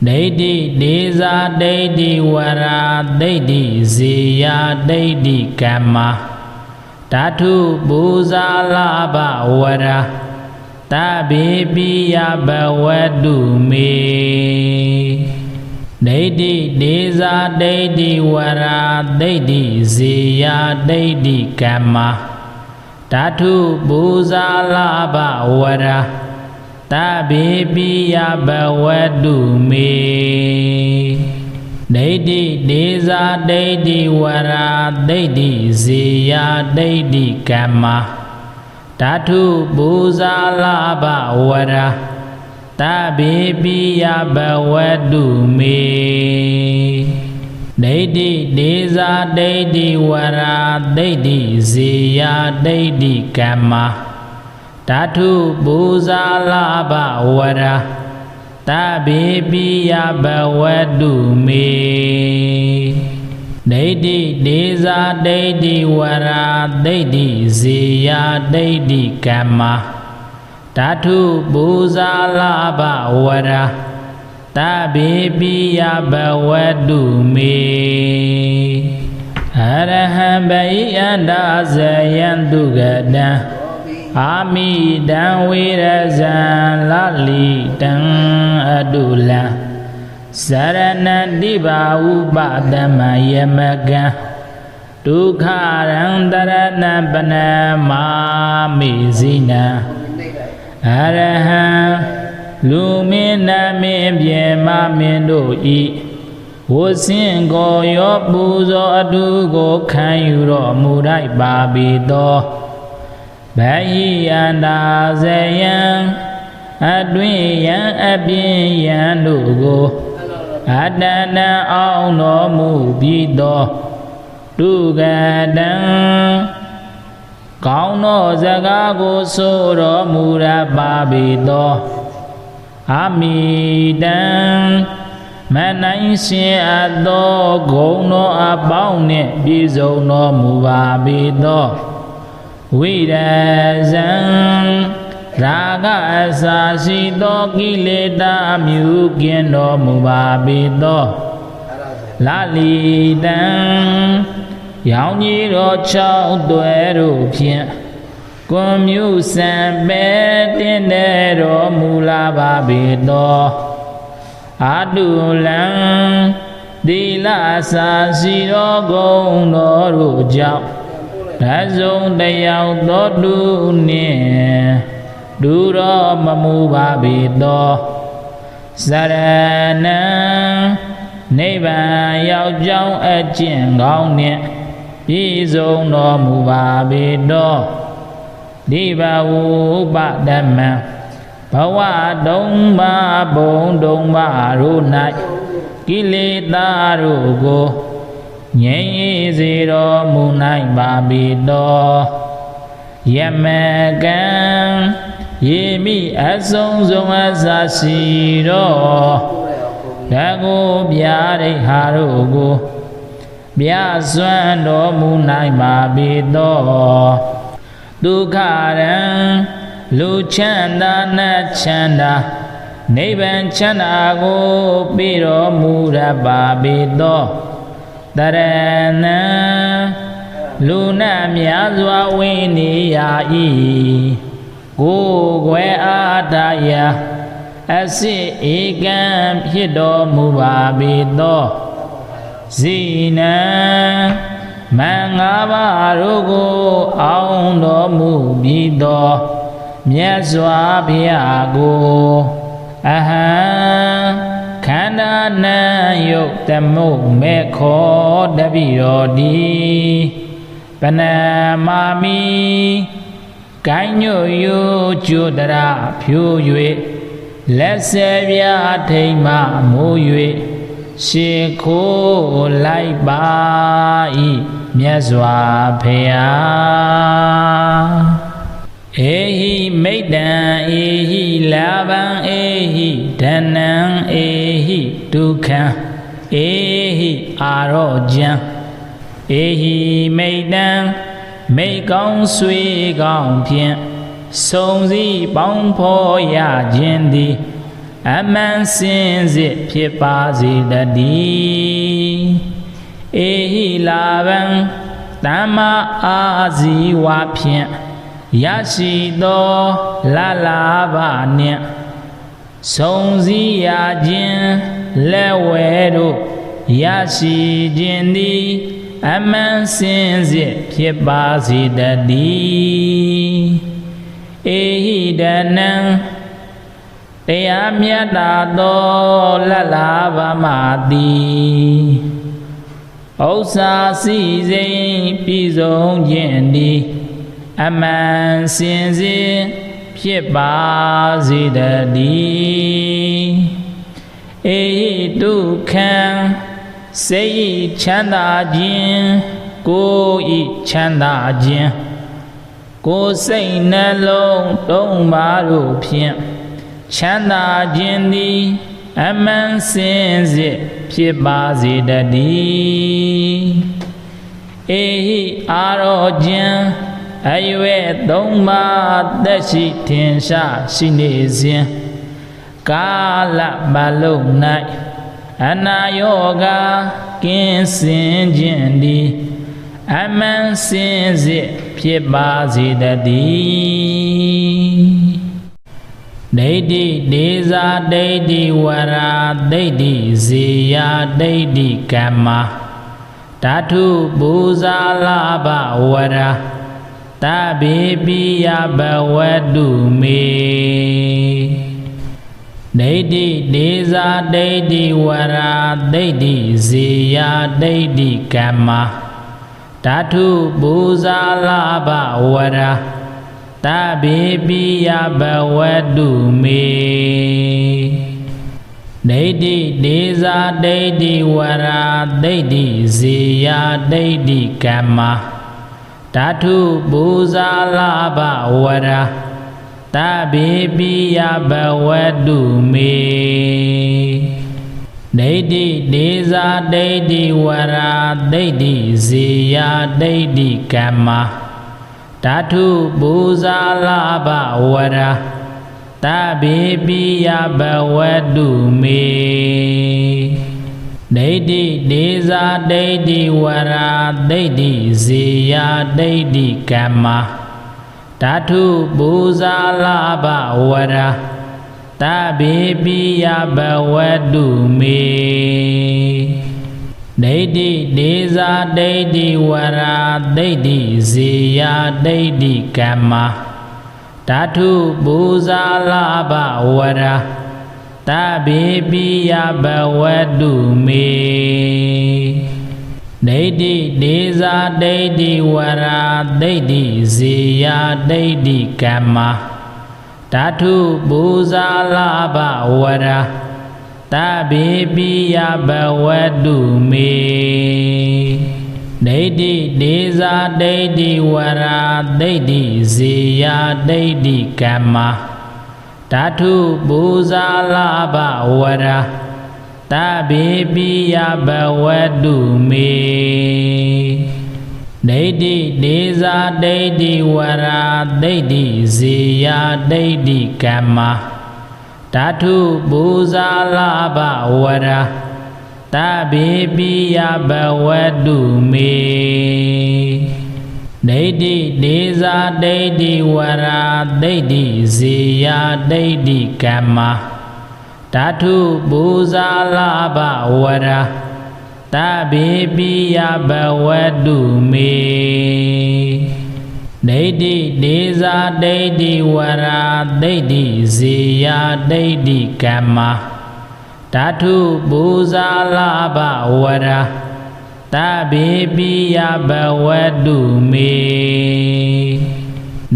ဒိဋ္ဌိဒေဇာဒိဋ္ဌိဝရာဒိဋ္ဌိဇေယဒိဋ္ဌိကမ္မဓာတုပူဇာလဘဝရာတဗေပိယဘဝတုမေဒ ဒိဋ္ဌိဒေဇာဒိဋ္ဌိဝရာဒိဋ္ဌိဇေယဒိဋ္ဌိကမ္မဓာတုပူဇာလဘဝရာတဗေပိယဘဝတုမေဒိဋ္ဌိဒေဇာဒိဋ္ဌိဝရာဒိဋ္ဌိဇေယဒိဋ္ဌိကမ္မဓာတုပူဇာလဘဝရာတဗေပိယဘဝတုမေဒိဋ္ဌိဒေဇာဒိဋ္ဌိဝရာဒိဋ္ဌိဇေယဒိဋ္ဌိကမ္မဓာတုပူဇာလဘဝရာတဗေပိယဘဝတုမေဒိဋ္ဌိဒေဇာဒိဋ္ဌိဝရာဒိဋ္ဌိဇေယဒိဋ္ဌိကမ္မဓာတုပူဇာလဘဝရာတဗေပိယဘဝတုမေအရဟံဘိယန္တာဇယံတုဂတံအာမိတံဝေရဇံလလိတံအတုလံစရဏတိဘာဥပတမယမကံဒုက္ခရံတရဏပနမာမိဇိနံအရဟံလူမင်းနမင်းပြေမမင်းတို့ဤဝဆင်းကိုရောပူဇော်အတုကိုခံယူတော်မူလိုက်ပါပြီသောဗဟိယန္တာဇယံအတွင်ယံအပြင်ယံတို့ကိုအတ္တနံအောင်တော်မူပြီးသောတုဂတံကောင်းသောစကားကိုဆိုတော်မူရပါပြီသောအမိတံမနိုင်ရှင်အပ်သောဂုဏ်တော်အပေါင်းနှင့်ပြည့်စုံတော်မူပါပြီသောဝိရဇံရာဂအစာရှိသောကိလေသာမျိုးကင်းတော်မူပါပြီသောလလိတံရောင်ကြီးတော်၆သွဲတို့ဖြင့်ကွန်မြူစံပဲတင်းတဲ့တော်မူလာပါပြီသောအတုလံသီလစာရှိသောဂုဏ်တော်တို့ကြောင့်ဓဇုံတယောက်သောတုနှင့်ဒုရောမမူပါပြီသောစရဏံနိဗ္ဗာန်ရောက်ကြောင်းအကျင့်ကောင်းနှင့်ပြည့်စုံတော်မူပါပြီသောဒီဘဝဥပဒမံဘဝတုံးပါဘုံတုံးပါတို့၌ကိလေသာတို့ကိုငြိမ်းစေတော်မူနိုင်ပါပြီသောယမကံယေမိအဆုံးစုံအစရှိတော်ဓကိုဗျာဒိဋ္ဌာတို့ကိုပြစွမ်းတော်မူနိုင်ပါပြီသောဒုက္ခရံလူချမ်းသာနတ်ချမ်းသာနိဗ္ဗာန်ချမ်းသာကိုပြီးတော်မူရပါပြီသောတရဏံလူနာများစွာဝိနေယဤကိုယ်ွယ်အားတရာအစစ်ဧကံဖြစ်တော်မူပါပြီသောဇိနံမင်္ဂပါတို့ကိုအောင်တော်မူပြီးသောမြတ်စွာဘုရားကိုအဟံခန္ဓာနံယုတ်တမုတ်မေခောတပိတော်ဒီပနမာမိကိုင်းညွတ်ယုကျွတရဖြိုး၍လက်ဆယ်ပြားထိမ်မှမိုး၍ရှေခိုးလိုက်ပါ၏မြတ်စွာဘုရားဧဟိမိတ္တံဧဟိလာဘံဧဟိဓနံဧဟိဒုက္ခံဧဟိအာရောကျံဧဟိမိတ္တံမိကောင်းဆွေကောင်းဖြင့်စုံစည်းပေါင်းဖော်ရခြင်းသည်အမှန်စင်စစ်ဖြစ်ပါစေတည်းဧဟိလာဘံတမ္မာအာဇီဝဖြင့်ရရှိသောလလာဘနှင့်စုံစည်းရခြင်း လက်ဝဲတို့ရရှိခြင်းသည်အမှန်စင်စစ်ဖြစ်ပါစေတည်းဧဟိတနံတရားမြတ်တာသောလတ်လာပါမသည်ဥစ္စာစီစိမ်ပြည့်စုံခြင်းသည်အမှန်စင်စစ်ဖြစ်ပါစေတည်းဧဒုက္ခံစိတ်ချမ်းသာခြင်းကိုယ်ဤချမ်းသာခြင်းကိုယ်စိတ်နှလုံးသုံးပါးတို့ဖြင့်ချမ်းသာခြင်းသည်အမှန်စင်စစ်ဖြစ်ပါစေတည်းဧဟိအာရောခြင်းအရွယ်သုံးပါးသက်ရှိထင်ရှားရှိနေစဉ်ကာလပတ်လုံး၌အနာယောဂကင်းစင်ခြင်းသည်အမှန်စင်စစ်ဖြစ်ပါစေတည်းဒိဋ္ဌိဒေဇာဒိဋ္ဌိဝရာဒိဋ္ဌိဇေယဒိဋ္ဌိကမ္မဓာတုပူဇာလဘဝရာတဗေပိယဘဝတုမေဒိဋ္ဌိဒေဇာဒိဋ္ဌိဝရာဒိဋ္ဌိဇေယဒိဋ္ဌိကမ္မဓာတုပူဇာလဘဝရာတဗေပိယဘဝတုမေဒိဋ္ဌိဒေဇာဒိဋ္ဌိဝရာဒိဋ္ဌိဇေယဒိဋ္ဌိကမ္မဓာတုပူဇာလဘဝရာတဗေပိယဘဝတုမေဒိဋ္ဌိဒေဇာဒိဋ္ဌိဝရာဒိဋ္ဌိဇေယဒိဋ္ဌိကမ္မဓာတုပူဇာလဘဝရာတဗေပိယဘဝတုမေဒိဋ္ဌိဒေဇာဒိဋ္ဌိဝရာဒိဋ္ဌိဇေယဒိဋ္ဌိကမ္မဓာတုပူဇာလဘဝရာတဗေပိယဘဝတုမေဒိဋ္ဌိဒေဇာဒိဋ္ဌိဝရာဒိဋ္ဌိဇေယဒိဋ္ဌိကမ္မဓာတုပူဇာလဘဝရာတဗေပိယဘဝတုမေဒိဋ္ဌိဒေဇာဒိဋ္ဌိဝရာဒိဋ္ဌိဇေယဒိဋ္ဌိကမ္မဓာတုပူဇာလဘဝရာတဗေပိယဘဝတုမေဒိဋ္ဌိဒေဇာဒိဋ္ဌိဝရာဒိဋ္ဌိဇေယဒိဋ္ဌိကမ္မဓာတုပူဇာလဘဝရာတဗေပိယဘဝတုမေဒိဋ္ဌိဒေဇာဒိဋ္ဌိဝရာဒိဋ္ဌိဇေယဒိဋ္ဌိကမ္မဓာတုပူဇာလဘဝရာတဗေပိယဘဝတုမေဒိဋ္ဌိဒေဇာဒိဋ္ဌိဝရာဒိဋ္ဌိဇေယဒိဋ္ဌိကမ္မဓာတုပူဇာလဘဝရာတဗေပိယဘဝတုမေဒိဋ္ဌိဒေဇာဒိဋ္ဌိဝရာဒိဋ္ဌိဇေယဒိဋ္ဌိကမ္မဓာတုပူဇာလဘဝရာတဗေပိယဘဝတုမေ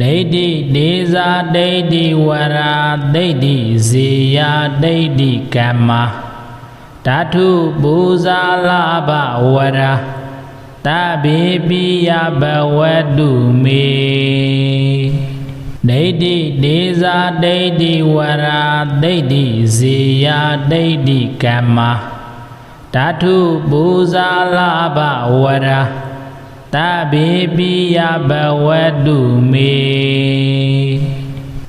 ဒိဋ္ဌိဒေဇာဒိဋ္ဌိဝရာဒိဋ္ဌိဇေယဒိဋ္ဌိကမ္မဓာတုပူဇာလဘဝရာတဗေပိယဘဝတုမေဒိဋ္ဌိဒေဇာဒိဋ္ဌိဝရာဒိဋ္ဌိဇေယဒိဋ္ဌိကမ္မဓာတုပူဇာလဘဝရာတဗေပိယဘဝတုမေ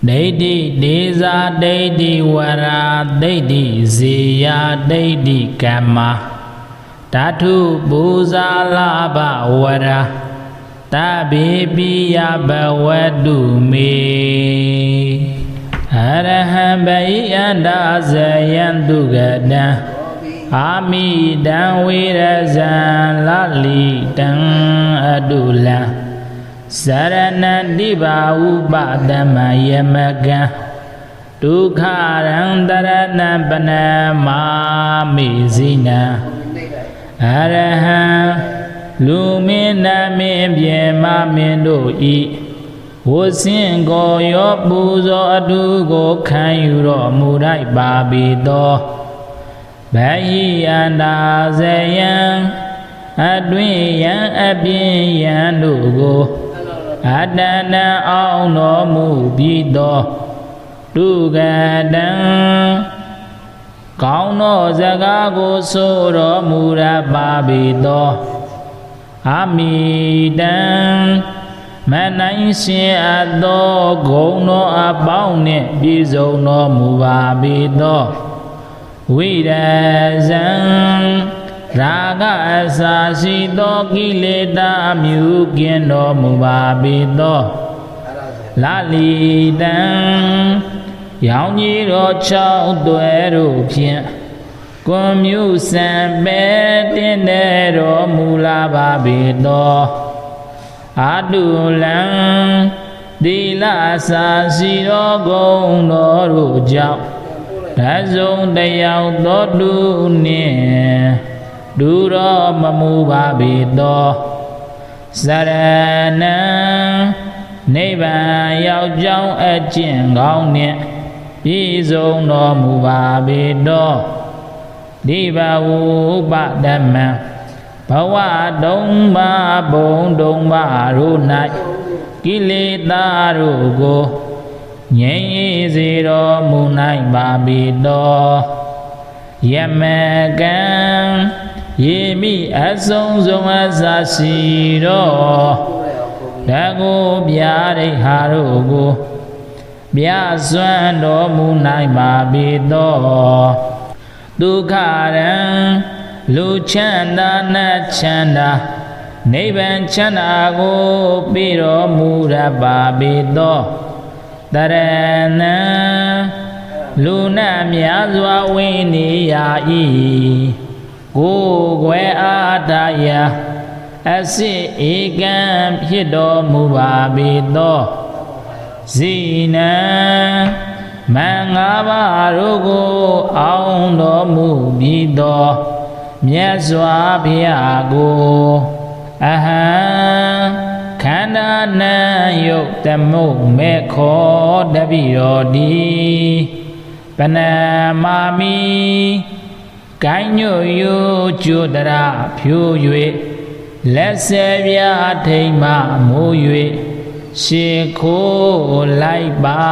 ဒိဋ္ဌိဒေဇာဒိဋ္ဌိဝရာဒိဋ္ဌိဇေယဒိဋ္ဌိကမ္မဓာတုပူဇာလဘဝရာတဗေပိယဘဝတုမေအရဟံဘိယန္တာဇယံတုဂတံ အာမိတံဝေရဇံလလိတံအတုလံစရဏတိဘာဥပတမယမကံဒုက္ခရံတရဏပနမာမိဇိနံအရဟံလူမင်းနမင်းပြေမမင်းတို့ဤဝဆင်းကိုရောပူဇော်အတုကိုခံယူတော်မူလိုက်ပါပေသောဗဟိယန္တာဇယံအတွင်ယံအပြင်ယံတို့ကိုအတဏံအောင်တော်မူပြီးသောတုကတံကောင်းသောစကားကိုဆိုတော်မူရပါပေသောအာမိတံမနိုင်ရှင်အပ်သောဂုဏ်တော်အပေါင်းနှင့်ပြည့်စုံတော်မူပါပေသောဝိရဇံရာဂအစာရှိသောကိလေသာမျိုးကင်းတော်မူပါပေသောလလိတံရောင်ကြီးတော်၆သွဲတို့ဖြင့်ကွန်မြူစံပဲတင်တဲ့တော်မူလာပါပေသောအတုလံသီလစာရှိသောဂုဏ်တော်တို့ကြောင့်တစုံတယောက်သောသူနှင့်ဒုရောမမူပါပေသောစရဏံနိဗ္ဗာန်ရောက်ကြောင်းအကျင့်ကောင်းနှင့်ပြည့်စုံတော်မူပါပေသောဒီဘဝဥပဒမံဘဝတုံးပါဘုံတုံးပါတို့၌ကိလေသာတို့ကိုငြိမ်းစေတော်မူနိုင်ပါပေသောယမကံယေမိအဆုံးစုံအစာရှိတော်တကုဗျာဒိဟာတို့ကိုပြစွမ်းတော်မူနိုင်ပါပေသောဒုက္ခရံလူချမ်းသာနတ်ချမ်းသာနိဗ္ဗာန်ချမ်းသာကိုပြီးတော်မူရပါပေသောတရဏံလူနာများစွာဝိနေရ၏ကိုယ်ွယ်အားတရာအစစ်ဧကံဖြစ်တော်မူပါပေသောဇိနံမင်္ဂပါတို့ကိုအောင်တော်မူပြီးသောမြတ်စွာဘုရားကိုအဟံခန္ဓာနံယုတ်တမုတ်မေခောတပိရောတိပနမာမိကိုင်းညွယုကျွတရဖြိုး၍လက်ဆယ်ပြားထိမ်မှမိုး၍ရှေခိုးလိုက်ပါ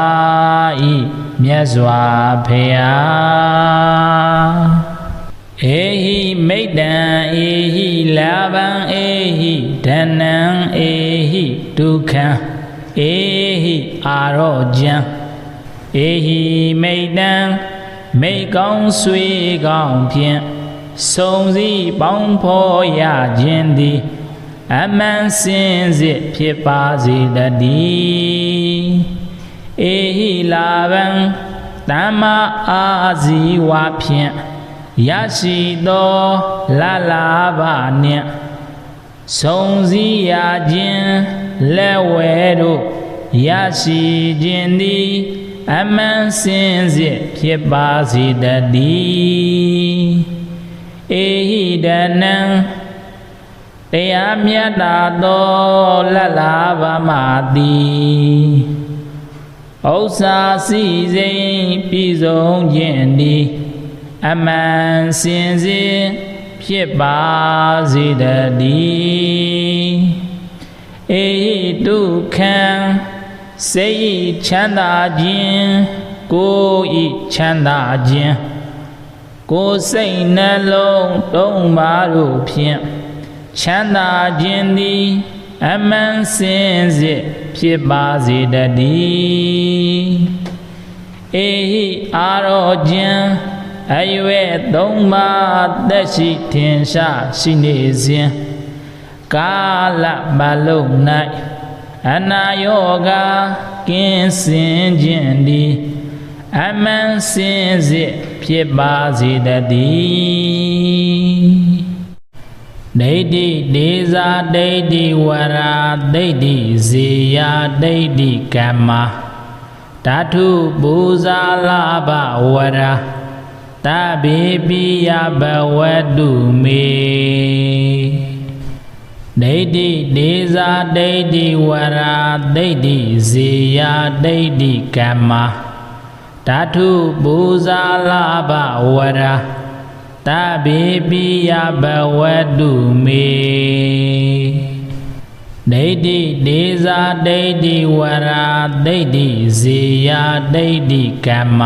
၏မြတ်စွာဘုရားဧဟိမိတ္တံဧဟိလာဘံဧဟိဓနံဧဟိဒုက္ခံဧဟိအာရောကျံဧဟိမိတ္တံမိကောင်းဆွေကောင်းဖြင့်စုံစည်းပေါင်းဖော်ရခြင်းသည်အမှန်စင်စစ်ဖြစ်ပါစေတည်းဧဟိလာဘံတမ္မာအာဇီဝဖြင့်ရရှိသောလလာဘနှင့်စုံစည်းရခြင်းလက်ဝဲတို့ရရှိခြင်းသည်အမှန်စင်စစ်ဖြစ်ပါစေတည်းဧဟိဒနံတရားမြတ်တာသောလလာဘမသည်ဥစ္စာစီစိမ်ပြည်စုံခြင်းသည်အမှန်စင်စစ်ဖြစ်ပါစေတည်းဧဟိဒုက္ခံစိတ်ချမ်းသာခြင်းကိုယ်ဤချမ်းသာခြင်းကိုယ်စိတ်နှလုံးသုံးပါးတို့ဖြင့်ချမ်းသာခြင်းသည်အမှန်စင်စစ်ဖြစ်ပါစေတည်းဧဟိအာရောကျံအရွယ်သုံးပါးသက်ရှိထင်ရှားရှိနေစဉ်ကာလမလုံး၌အနာယောဂကင်းစင်ခြင်းသည် အမှန်စင်စစ်ဖြစ်ပါစေတည်းဒိဋ္ဌိဒေဇာဒိဋ္ဌိဝရာဒိဋ္ဌိဇေယဒိဋ္ဌိကမ္မဓာတုပူဇာလဘဝရာတဗေပိယဘဝတုမေဒိဋ္ဌိဒေဇာဒိဋ္ဌိဝရာဒိဋ္ဌိဇေယဒိဋ္ဌိကမ္မဓာတုပူဇာလဘဝရာတဗေပိယဘဝတုမေဒိဋ္ဌိဒေဇာဒိဋ္ဌိဝရာဒိဋ္ဌိဇေယဒိဋ္ဌိကမ္မ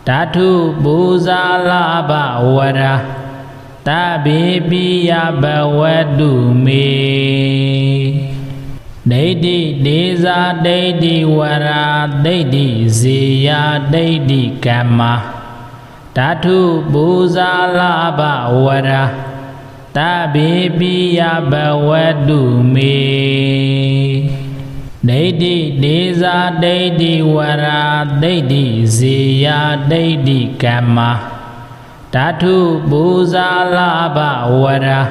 ဓာတုပူဇာလဘဝရာတဗေပိယဘဝတုမေဒိဋ္ဌိဒေဇာဒိဋ္ဌိဝရာဒိဋ္ဌိဇေယဒိဋ္ဌိကမ္မဓာတုပူဇာလဘဝရာတဗေပိယဘဝတုမေဒိဋ္ဌိဒေဇာဒိဋ္ဌိဝရာဒိဋ္ဌိဇေယဒိဋ္ဌိကမ္မဓာတုပူဇာလဘဝရာ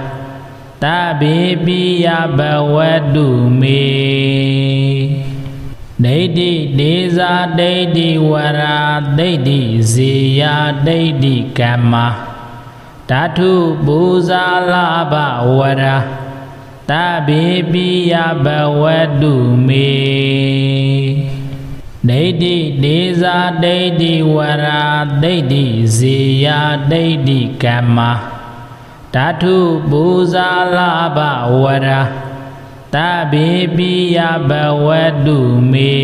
တဗေပိယဘဝတုမေဒိဋ္ဌိဒေဇာဒိဋ္ဌိဝရာဒိဋ္ဌိဇေယဒိဋ္ဌိကမ္မဓာတုပူဇာလဘဝရာတဗေပိယဘဝတုမေဒိဋ္ဌိဒေဇာဒိဋ္ဌိဝရာဒိဋ္ဌိဇေယဒိဋ္ဌိကမ္မဓာတုပူဇာလဘဝရာတဗေပိယဘဝတုမေ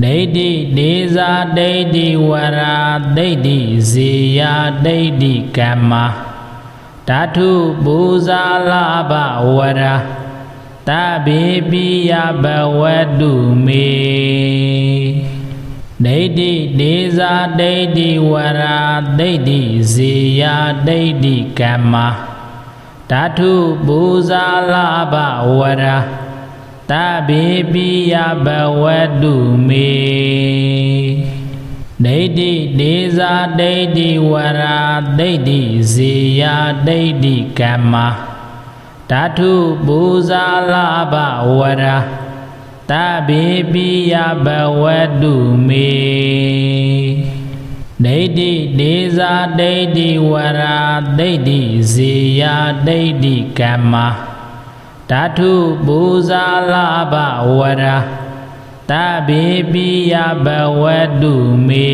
ဒိဋ္ဌိဒေဇာဒိဋ္ဌိဝရာဒိဋ္ဌိဇေယဒိဋ္ဌိကမ္မဓာတုပူဇာလဘဝရာတဗေပိယဘဝတုမေဒိဋ္ဌိဒေဇာဒိဋ္ဌိဝရာဒိဋ္ဌိဇေယဒိဋ္ဌိကမ္မဓာတုပူဇာလဘဝရာတဗေပိယဘဝတုမေဒိဋ္ဌိဒေဇာဒိဋ္ဌိဝရာဒိဋ္ဌိဇေယဒိဋ္ဌိကမ္မဓာတုပူဇာလဘဝရာတဗေပိယဘဝတုမေဒိဋ္ဌိဒေဇာဒိဋ္ဌိဝရာဒိဋ္ဌိဇေယဒိဋ္ဌိကမ္မဓာတုပူဇာလဘဝရာတဗေပိယဘဝတုမေ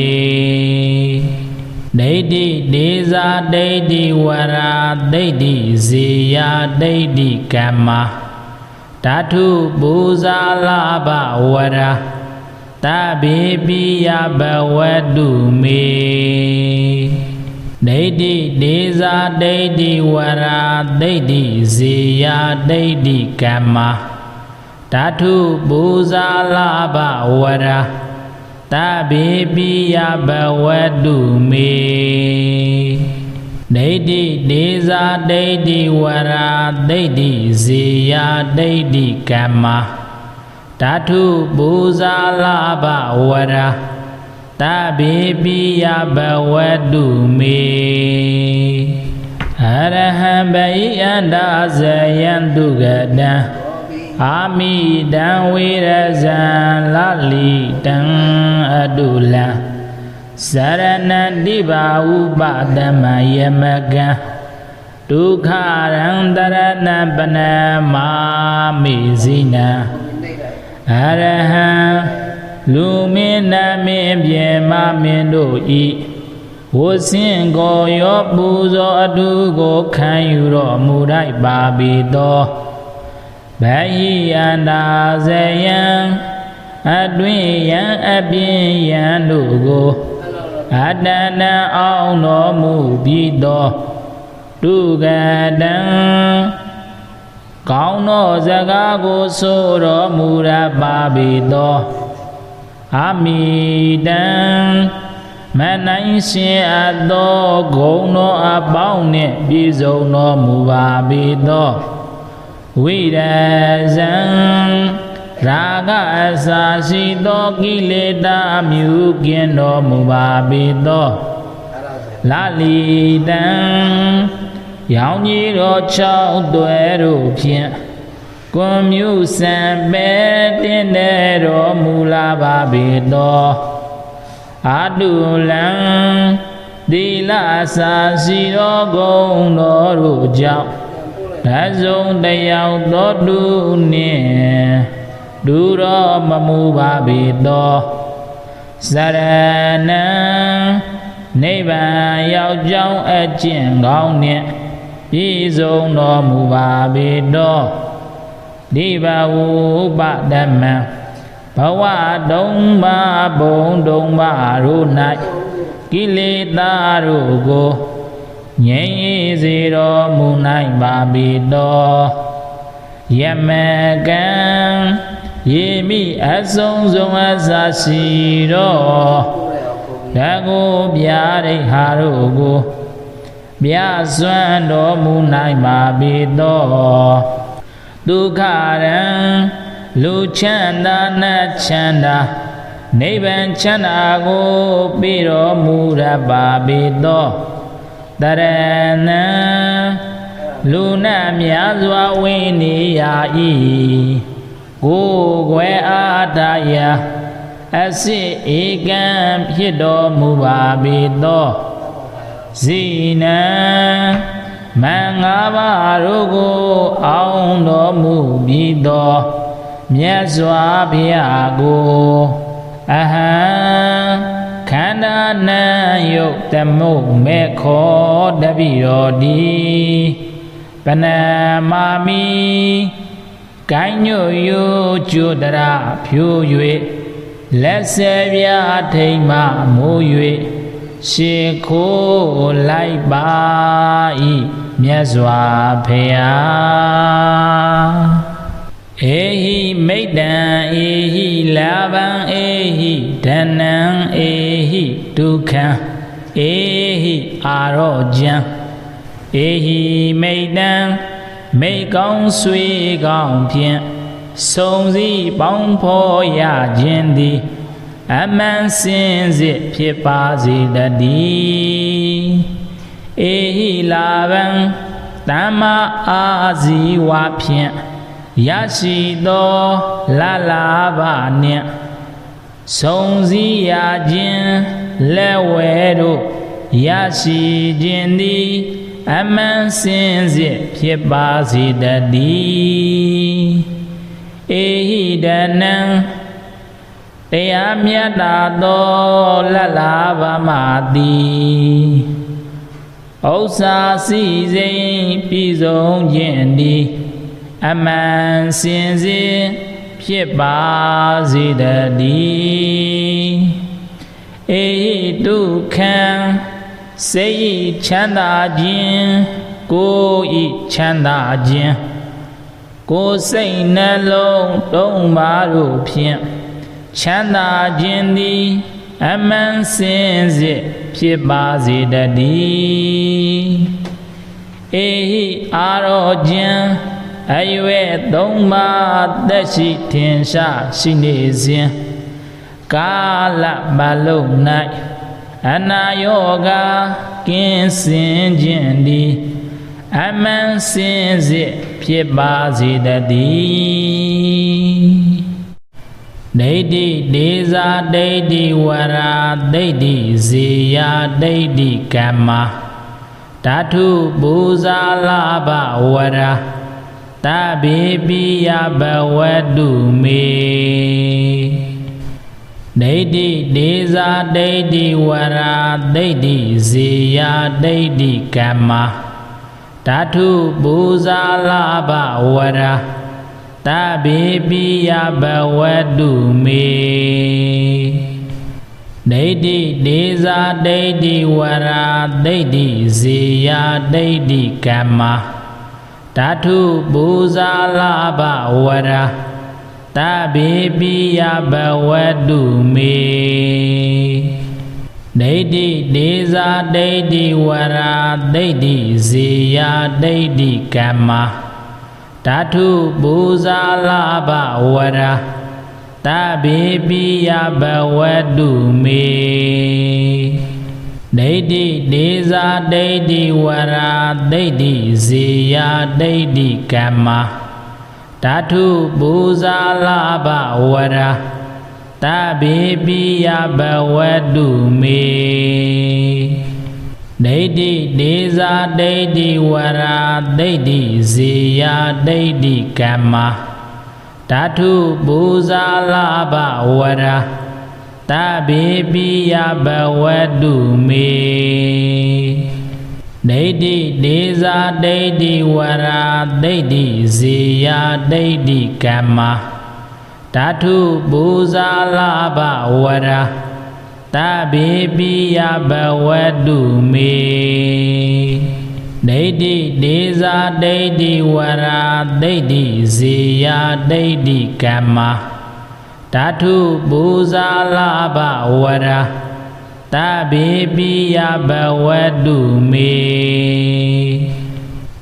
ဒိဋ္ဌိဒေဇာဒိဋ္ဌိဝရာဒိဋ္ဌိဇေယဒိဋ္ဌိကမ္မဓာတုပူဇာလဘဝရာတဗေပိယဘဝတုမေဒိဋ္ဌိဒေဇာဒိဋ္ဌိဝရာဒိဋ္ဌိဇေယဒိဋ္ဌိကမ္မဓာတုပူဇာလဘဝရာတဗေပိယဘဝတုမေဒိဋ္ဌိဒေဇာဒိဋ္ဌိဝရာဒိဋ္ဌိဇေယဒိဋ္ဌိကမ္မဓာတုပူဇာလဘဝရာတဗေပိယဘဝတုမေအရဟံဘိယန္တာဇယံတုဂတံအာမိတံဝေရဇံလလိတံအတုလံစရဏတိဘာဥပတမယမကံဒုက္ခရံတရဏပနမာမိဇိနံအရဟံလူမင်းနမင်းပြေမမင်းတို့ဤဝဆင်းကိုရောပူဇော်အတုကိုခံယူတော်မူလိုက်ပါပြီသောဗဟိယန္တာဇယံအတွင်ယံအပြင်ယံတို့ကိုအတဏံအောင်တော်မူပြီးသောတုဂတံကောင်းသောစကားကိုဆိုတော်မူရပါပြီသောအမိတံမနိုင်ရှင်အပ်သောဂုဏ်တော်အပေါင်းနှင့်ပြည့်စုံတော်မူပါပြီသောဝိရဇံ ရာဂအစာရှိသောကိလေသာမြူကင်းတော်မူပါပေသောလာလီတံရောင်ကြီးတော်၆သွဲတို့ဖြင့်ကွန်မြူစံပဲတင်တဲ့တော်မူလာပါပေသောအာတုလံသီလစာရှိသောဂုဏ်တော်တို့ကြောင့်တဆုံတယောက်သောသူနှင့်ဒုရောမမူပါပေသောစရဏံနိဗ္ဗာန်ရောက်ကြောင်းအကျင့်ကောင်းနှင့်ပြည့်စုံတော်မူပါပေသောဒီဘဝဥပဒမံဘဝတုံးပါဘုံတုံးပါတို့၌ကိလေသာတို့ကိုငြိမ်းစေတော်မူနိုင်ပါပေသောယမကံယေမိအဆုံးစုံအစရှိတော်ဓကိုဗျာဒိဟာတို့ကိုမြတ်စွမ်းတော်မူနိုင်ပါပေသောဒုက္ခရံလူချမ်းသာနတ်ချမ်းသာနိဗ္ဗာန်ချမ်းသာကိုပြီးတော်မူရပါပေသောတရဏံလူနာများစွာဝိနေရ၏ကိုယ်ွယ်အားတရာအစစ်ဧကံဖြစ်တော်မူပါပေသောဇိနံမင်္ဂပါတို့ကိုအောင်တော်မူပြီးသောမြတ်စွာဘုရားကိုအဟံခန္ဓာနံယုတ်တမုတ်မေခောတပိတော်ဒီပနမာမိကိုင်းညွယုကျွတရဖြိုး၍လက်ဆယ်ပြားထိမ်မှမိုး၍ရှေခိုးလိုက်ပါ၏မြတ်စွာဘုရားဧဟိမိတ္တံဧဟိလာဘံဧဟိဓနံဧဟိဒုက္ခံဧဟိအာရောကျံဧဟိမိတ္တံမိကောင်းဆွေကောင်းဖြင့်စုံစည်းပေါင်းဖော်ရခြင်းသည်အမှန်စင်စစ်ဖြစ်ပါစေတည်းဧဟိလာဘံတမ္မာအာဇီဝဖြင့်ရရှိသောလလာဘနှင့်စုံစည်းရခြင်းလက်ဝဲတို့ရရှိခြင်းသည်အမှန်စင်စစ်ဖြစ်ပါစေတည်းဧဟိဒနံတရားမြတ်တာသောလလာဘမသည်ဥစ္စာစီစိမ်ပြည့်စုံခြင်းသည်အမှန်စင်စစ်ဖြစ်ပါစေတည်းဧဟိဒုက္ခံစိတ်ချမ်းသာခြင်းကိုယ်ဤချမ်းသာခြင်းကိုယ်စိတ်နှလုံးတုံးပါတို့ဖြင့်ချမ်းသာခြင်းသည်အမှန်စင်စစ်ဖြစ်ပါစေတည်းဧဟိအာရောကျံအရွယ်သုံးပါးသက်ရှိထင်ရှားရှိနေစဉ်ကာလမလုံး၌အနာယောဂကင်းစင်ခြင်းသည်အမှန်စင်စစ်ဖြစ်ပါစေတည်းဒိဋ္ဌိဒေဇာဒိဋ္ဌိဝရာဒိဋ္ဌိဇေယဒိဋ္ဌိကမ္မဓာတုပူဇာလဘဝရာတဗေပိယဘဝတုမေဒိဋ္ဌိဒေဇာဒိဋ္ဌိဝရာဒိဋ္ဌိဇေယဒိဋ္ဌိကမ္မဓာတုပူဇာလဘဝရာတဗေပိယဘဝတုမေဒိဋ္ဌိဒေဇာဒိဋ္ဌိဝရာဒိဋ္ဌိဇေယဒိဋ္ဌိကမ္မဓာတုပူဇာလဘဝရာတဗေပိယဘဝတုမေဒိဋ္ဌိဒေဇာဒိဋ္ဌိဝရာဒိဋ္ဌိဇေယဒိဋ္ဌိကမ္မဓ Tatu Buzala Bawara Tabi Piya Bawadu Me Deidi Deza Deidi Wara Deidi Ziya Deidi Kama Tatu Buzala Bawara Tabi Piya Bawadu Me Deidi Deza Deidi Wara Deidi Ziya Deidi Kama Tatu Buzala Bawara Tabi Piya Bawadu Me Deidi Deza Deidi Wara Deidi Ziya Deidi Kama Tatu Buzala Bawara Tabi Piya Bawadu Me Deidi Deza Deidi Wara Deidi Ziya Deidi Kama Tatu Buzala Bawara Tabi Piya Bawadu Me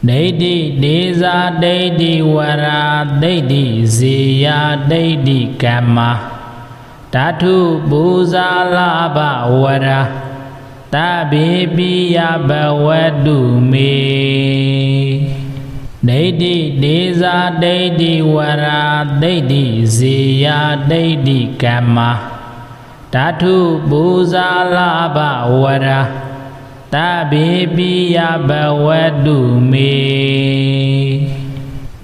Deidi Deza Deidi Wara Deidi Ziya Deidi Kama Tatu Buzala Bawara Tabi Piya Bawadu Me Deidi Deza Deidi Wara Deidi Ziya Deidi Kama Tatu Buzala Bawara Tabi Piya Bawadu Me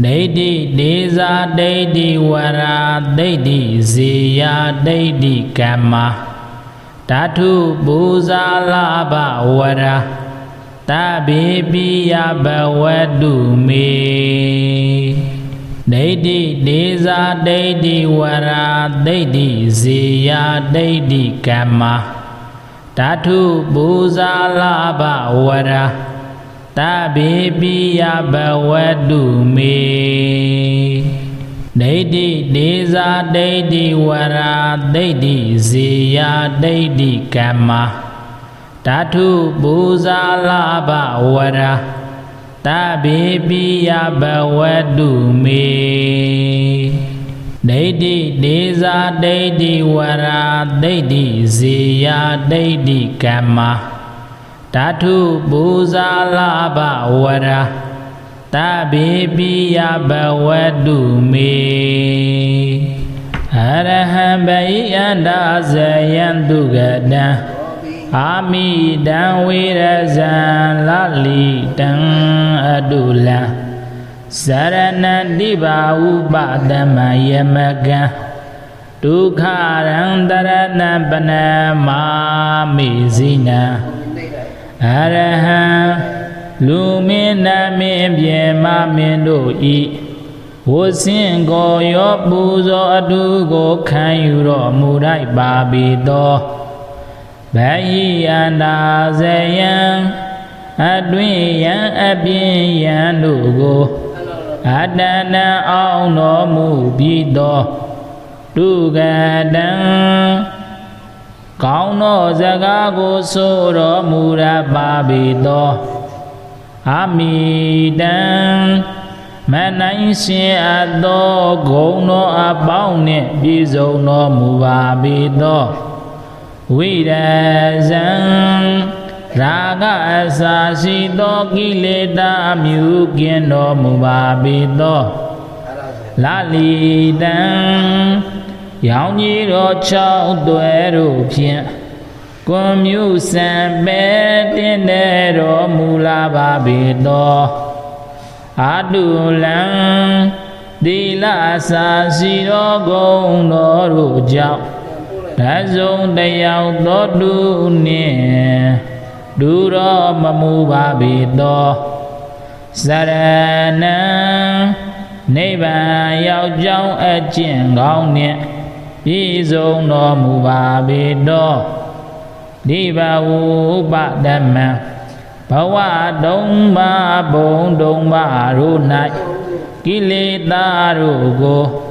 Deidi Deza Deidi Wara Deidi Ziya Deidi Kama Tatu Buzala Bawara Tabi Piya Bawadu Me Deidi Deza Deidi Wara Deidi Ziya Deidi Kama Tatu Buzala Bawara Tabi Piya Bawadu Me Deidi Deza Deidi Wara Deidi Ziya Deidi Kama Tatu Buzala Bawara Tabi Piya Bawadu Me Deidi Deza Deidi Wara Deidi Ziya Deidi Kama Tatu Buzala Bawara Tabi Piya Bawadu Me Araham Bayanda Zayandu Gada Amidan Wirazan Lali Tang Adula Sarana Diba Ubadama Yamaga Dukharang Darana Banama Mizina Araham Lumina Mibye Mamindo I Wosingo Yobuzo Adugo Kanyuro Murai Babido Bayanda Zayan Adwiyan Abiyan Lugo Adana Auno Mubido Dugadan Kauno Zagago Soro Mura Babido Amidan Manaishi Ado Gono Abaune Bizo no Mubabido Wirazan Raga Asasido Gileda Mugin no Mubabido Lalidan Yauniro Chao Duero Pien Comyu Sambetinero Mulababido Adulan Dila Sasiro Gono Rujao Razon Dayao Dodune Duro Mamubabido Sarana Neiba Yao Jao Ajin Gaunia Izo no Mubabido Diba Ubadama Bawa Dong Ba Bong Dong Ba Runai Kilita Rugo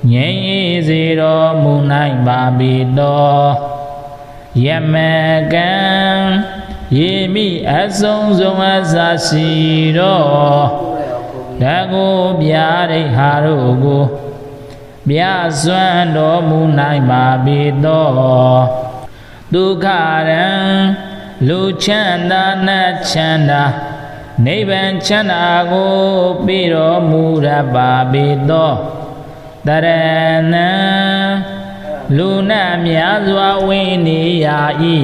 Nye Zero Munai Babido Yamagan Yemi Azong Zong Azashiro ဓာကိုပြရိဟာတို့ကိုပြစွမ်းတော်မူနိုင်ပါပေသောဒုက္ခရန်လူချမ်းသာနတ်ချမ်းသာနိဗ္ဗာန်ချမ်းသာကိုပြီးတော်မူရပါပေသောတရဏံလူနာများစွာဝိနေယဤ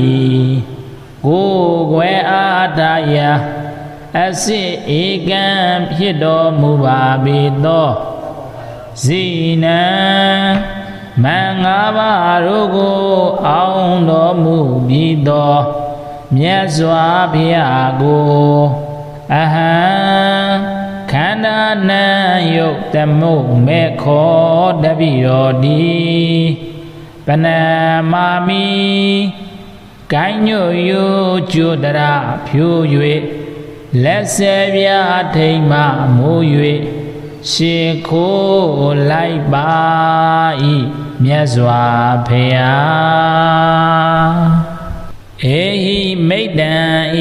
ကိုယ်ွယ်အားတရာအစစ်ဧကံဖြစ်တော်မူပါပေသောဇိနံမင်္ဂပါတို့ကိုအောင်တော်မူပြီးသောမြတ်စွာဘုရားကိုအဟံခန္ဓာနံယုတ်တမုမေခောတပိရောတိပနမာမိကိုင်းညွယုကျွတရဖြူ၍လက်ဆယ်ပြားထိမ်မှမိုး၍ရှေခိုးလိုက်ပါ၏မြတ်စွာဘုရားဧဟိမိတ္တံ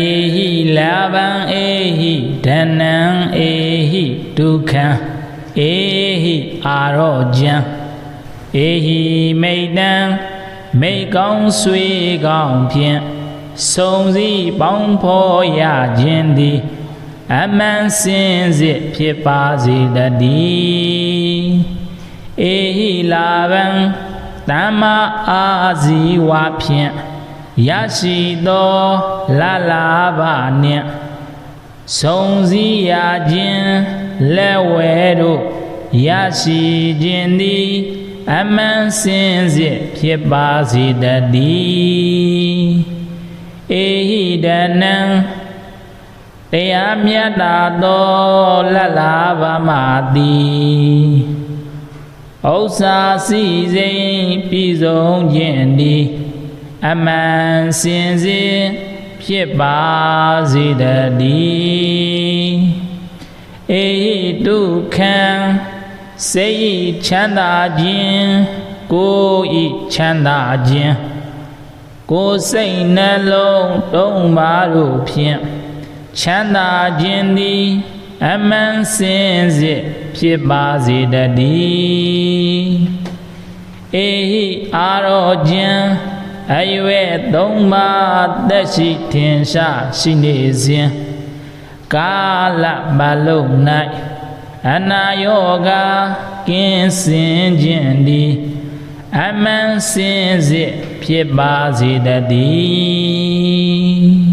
ဧဟိလာဘံဧဟိဓနံဧဟိဒုက္ခံဧဟိအာရောကျံဧဟိမိတ္တံမိကောင်းဆွေကောင်းဖြင့်စုံစည်းပေါင်းဖော်ရခြင်းသည်အမှန်စင်စစ်ဖြစ်ပါစေတည်းဧဟိလာဘံတမ္မာအာဇီဝဖြင့်ရရှိသောလလာဘနှင့်စုံစည်းရခြင်းလက်ဝဲတို့ရရှိခြင်းသည်အမှန်စင်စစ်ဖြစ်ပါစေတည်းဧဟိဒနံတရားမြတ်တာသောလလာဘမသည်ဥစ္စာစီစိမ်ပြည်စုံခြင်းသည်အမှန်စင်စစ်ဖြစ်ပါစေတည်းဧဟိဒုက္ခံစိတ်ချမ်းသာခြင်းကိုယ်ဤချမ်းသာခြင်းကိုယ်စိတ်နှလုံးတုံးပါတို့ဖြင့်ချမ်းသာခြင်းသည်အမှန်စင်စစ်ဖြစ်ပါစေတည်းဧဟိအာရောကျံအရွယ်သုံးပါးသက်ရှိထင်ရှားရှိနေစဉ်ကာလပတ်လုံး၌အနာယောဂကင်းစင်ခြင်းသည်အမှန်စင်စစ်ဖြစ်ပါစေတည်း